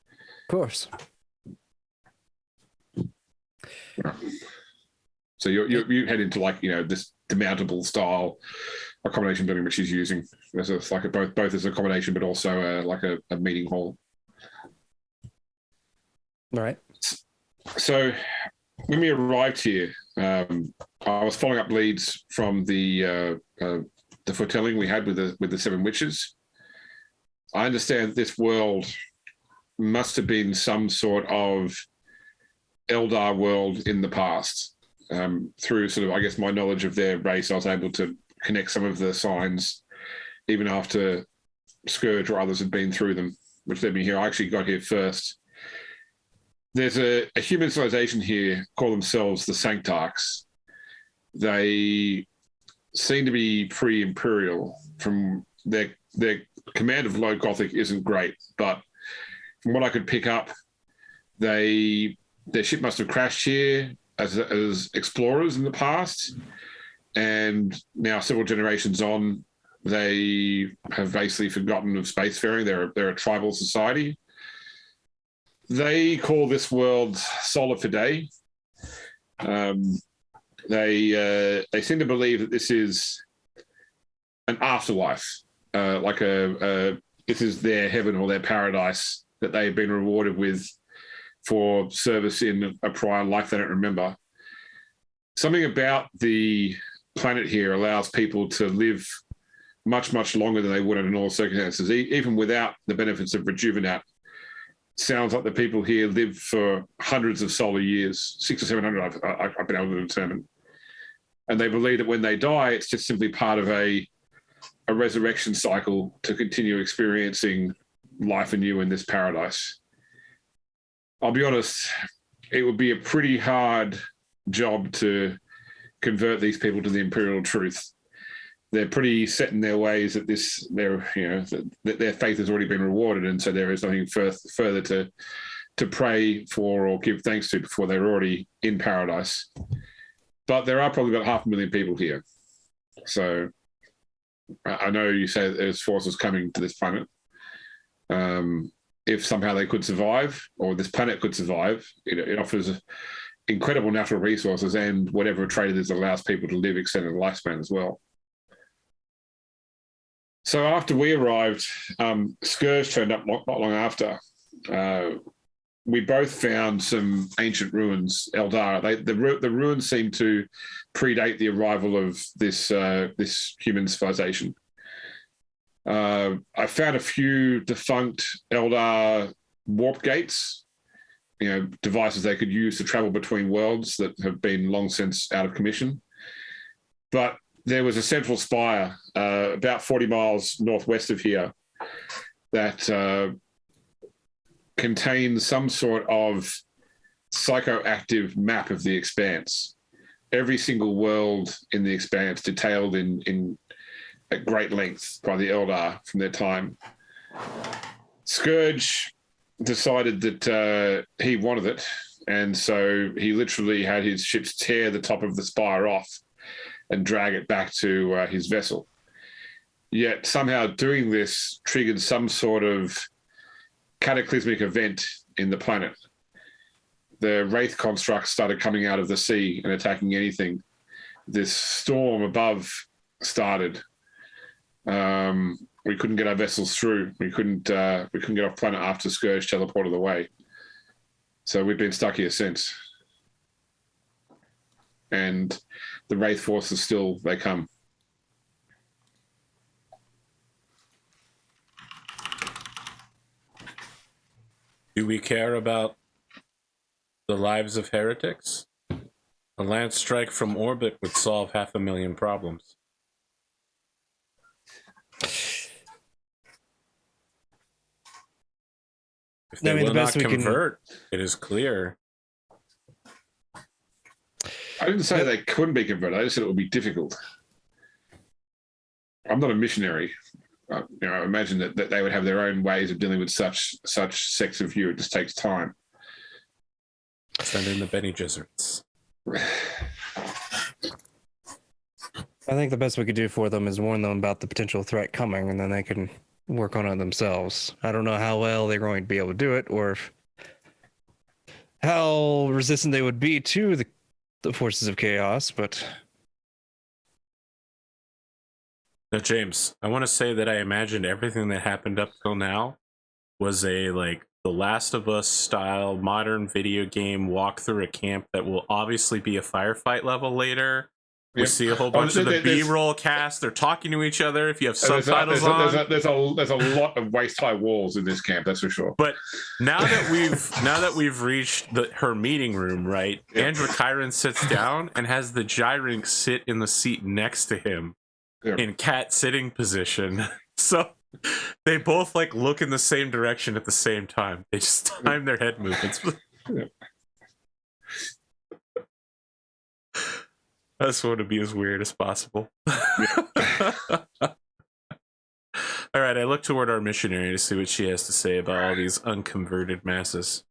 Of course. So you head into this demountable style accommodation building which she's using. It's like both as accommodation but also like a meeting hall. All right. So when we arrived here, I was following up leads from the foretelling we had with the Seven Witches. I understand this world must have been some sort of Eldar world in the past. Through sort of, I guess, my knowledge of their race, I was able to connect some of the signs, even after Scourge or others had been through them, which led me here. I actually got here first. There's a human civilization here, call themselves the Sanctarchs. They seem to be pre-imperial. From their command of Low Gothic isn't great, but from what I could pick up, their ship must have crashed here as explorers in the past, and now several generations on, they have basically forgotten of spacefaring. They're a tribal society. They call this world Solar Fide. They seem to believe that this is an afterlife, this is their heaven or their paradise that they've been rewarded with for service in a prior life they don't remember. Something about the planet here allows people to live much, much longer than they would in normal circumstances, even without the benefits of Rejuvenat. Sounds like the people here live for hundreds of solar years, 600 or 700 I've been able to determine. And they believe that when they die, it's just simply part of a resurrection cycle to continue experiencing life anew in this paradise. I'll be honest, it would be a pretty hard job to convert these people to the imperial truth. They're pretty set in their ways that their faith has already been rewarded, and so there is nothing further to pray for or give thanks to before they're already in paradise. But there are probably about 500,000 people here. So I know you say there's forces coming to this planet. If somehow they could survive, or this planet could survive, it offers incredible natural resources and whatever trade it is that allows people to live extended lifespan as well. So after we arrived, Scourge turned up not long after. We both found some ancient ruins, Eldar. The ruins seem to predate the arrival of this human civilization. I found a few defunct Eldar warp gates, devices they could use to travel between worlds that have been long since out of commission. But there was a central spire about 40 miles northwest of here that contains some sort of psychoactive map of the Expanse. Every single world in the Expanse detailed in at great length by the Eldar from their time. Scourge decided that he wanted it, and so he literally had his ships tear the top of the spire off and drag it back to his vessel. Yet somehow doing this triggered some sort of cataclysmic event in the planet. The Wraith constructs started coming out of the sea and attacking anything. This storm above started. We couldn't get our vessels through. We couldn't get off planet after Scourge teleported away. So we've been stuck here since. And the Wraith forces they come. Do we care about the lives of heretics? A land strike from orbit would solve 500,000 problems. If they will not convert, it is clear I didn't say they couldn't be converted. I just said it would be difficult. I'm not a missionary. I imagine that they would have their own ways of dealing with such sects of you. It just takes time. Send in the Bene Gesserits. I think the best we could do for them is warn them about the potential threat coming, and then they can work on it themselves. I don't know how well they're going to be able to do it, or how resistant they would be to the forces of chaos, but... Now, James, I want to say that I imagined everything that happened up till now was a, like, The Last of Us style modern video game walk through a camp that will obviously be a firefight level later. We see a whole bunch of the B-roll cast. They're talking to each other. If you have subtitles on, there's a lot of waist-high walls in this camp. That's for sure. But now that we've reached her meeting room, right? Yep. Androchiron sits down and has the Gyrinx sit in the seat next to him in cat sitting position. So they both like look in the same direction at the same time. They just time their head movements. I just want to be as weird as possible. All right, I look toward our missionary to see what she has to say about all these unconverted masses.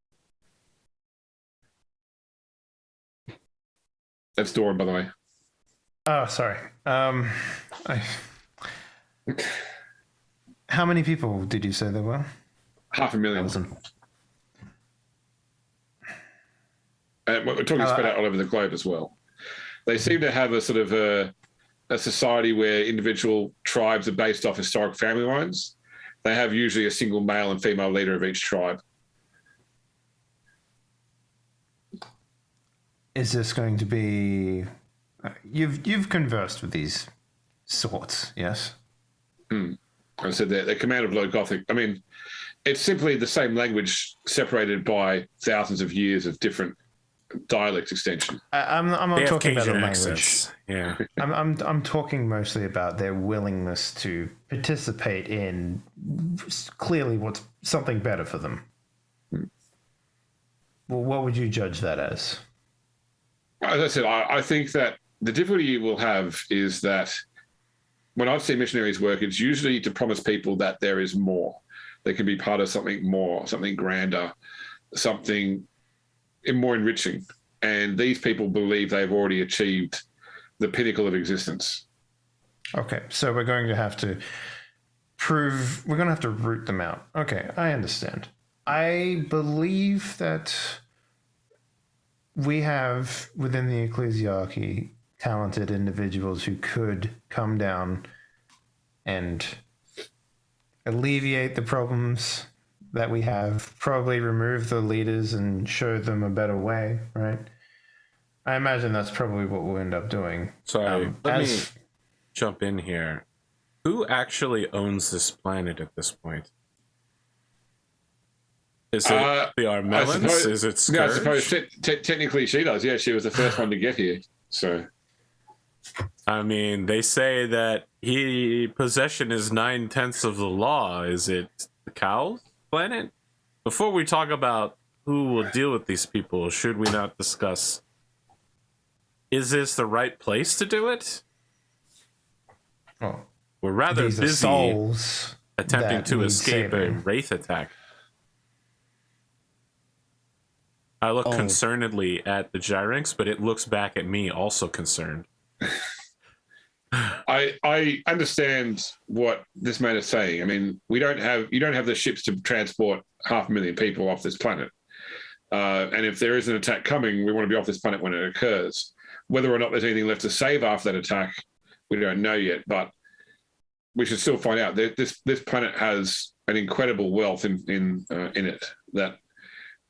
That's Thorne, by the way. Oh, sorry. How many people did you say there were? 500,000. We're talking spread out all over the globe as well. They seem to have a sort of a society where individual tribes are based off historic family lines. They have usually a single male and female leader of each tribe. Is this going to be... You've conversed with these sorts, yes? I said they're command of Low Gothic. I mean, it's simply the same language separated by thousands of years of different dialect extension. I'm not talking about the language. Yeah, I'm talking mostly about their willingness to participate in clearly what's something better for them. Well, what would you judge that as? As I said, I think that the difficulty you will have is that when I've seen missionaries work, it's usually to promise people that there is more. They can be part of something more, something grander, something more enriching. And these people believe they've already achieved the pinnacle of existence. Okay, so we're going to have to root them out. Okay, I understand. I believe that we have within the ecclesiarchy talented individuals who could come down and alleviate the problems that we have, probably remove the leaders and show them a better way, right? I imagine that's probably what we'll end up doing. Sorry, let me jump in here. Who actually owns this planet at this point? Is it the Armelans? Is it Scourge? Yeah, I suppose technically she does. Yeah, she was the first one to get here. So, I mean, they say that possession is 9/10 of the law. Is it the Cowles planet? Before we talk about who will deal with these people, should we not discuss, is this the right place to do it? Oh, we're rather busy souls attempting to escape a wraith attack. I look concernedly at the Gyrinx, but it looks back at me also concerned. I understand what this man is saying. I mean, you don't have the ships to transport 500,000 people off this planet. And if there is an attack coming, we want to be off this planet when it occurs. Whether or not there's anything left to save after that attack, we don't know yet, but we should still find out. This planet has an incredible wealth in it that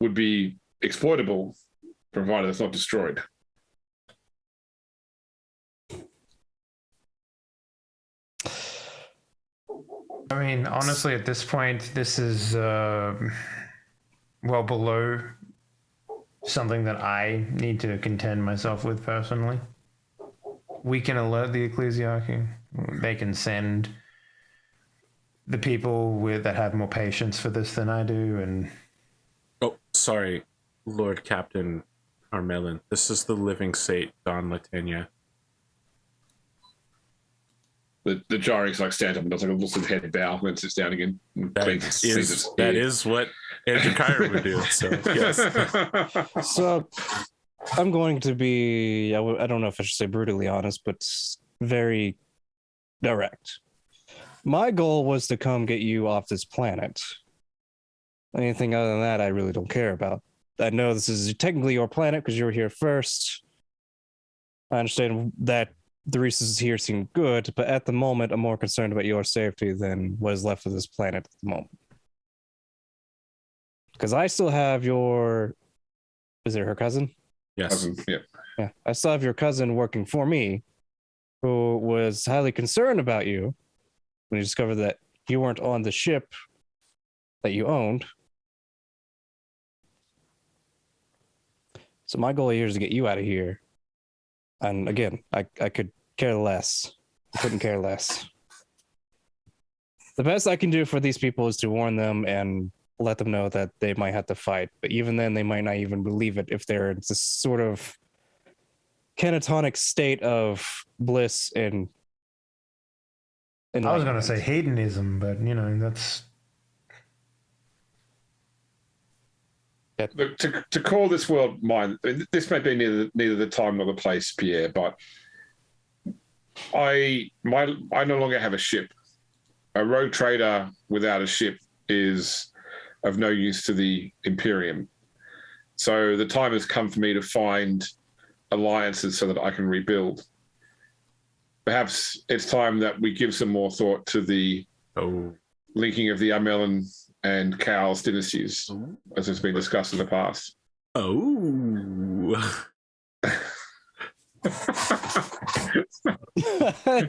would be exploitable, provided it's not destroyed. I mean, honestly, at this point, this is well below something that I need to contend myself with personally. We can alert the ecclesiarchy. They can send the people that have more patience for this than I do. And oh, sorry, Lord Captain. Armelin. This is the living Sate, Don Leteinia. The Jarix like stands up and does like a little head bow and sits down again. And That is what Androchiron would do. So yes. So I'm going to be, I don't know if I should say brutally honest, but very direct. My goal was to come get you off this planet. Anything other than that, I really don't care about. I know this is technically your planet because you were here first. I understand that the resources here seem good, but at the moment, I'm more concerned about your safety than what is left of this planet at the moment. Because I still have your... Is it her cousin? Yes. Yeah. I still have your cousin working for me, who was highly concerned about you when he discovered that you weren't on the ship that you owned. So my goal here is to get you out of here. And again, I could care less. I couldn't care less. The best I can do for these people is to warn them and let them know that they might have to fight. But even then, they might not even believe it if they're in this sort of catatonic state of bliss and I was going to say hedonism, but that's... Look, to call this world mine, this may be neither the time nor the place, Pierre, but I no longer have a ship. A rogue trader without a ship is of no use to the Imperium. So the time has come for me to find alliances so that I can rebuild. Perhaps it's time that we give some more thought to the linking of the Armelin and Cowles dynasties, as has been discussed in the past.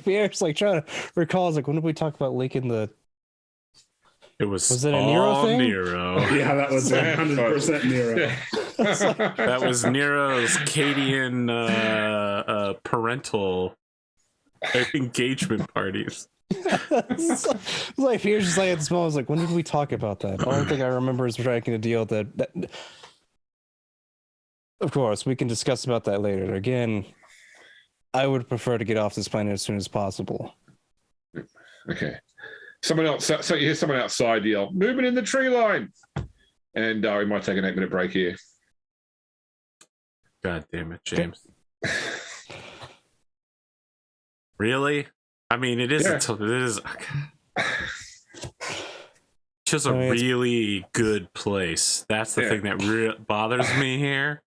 Pierre's like trying to recall, like, when did we talk about linking the... It was it a Nero thing? Nero. Yeah, that was 100% Nero. That was Nero's Cadian parental engagement parties. It's like Pierre's just like at this moment, I was like, when did we talk about that? The only thing I remember is striking a deal that of course we can discuss about that later. Again, I would prefer to get off this planet as soon as possible. Okay. Someone else, so you hear someone outside yell, "Movement in the tree line!" And we might take an 8-minute break here. God damn it, James. Really? I mean, it is. Yeah. It is just a really good place. That's the thing that bothers me here.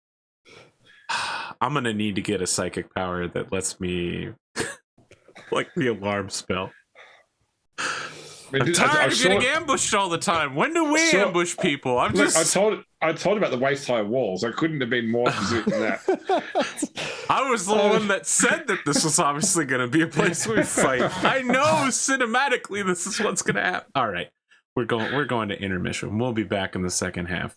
I'm gonna need to get a psychic power that lets me, like the alarm spell. I'm tired of getting ambushed all the time. When do we ambush people? I told you about the waist-high walls. I couldn't have been more specific than that. I was the one that said that this was obviously going to be a place we fight. I know cinematically this is what's going to happen. All right, we're going to intermission. We'll be back in the second half.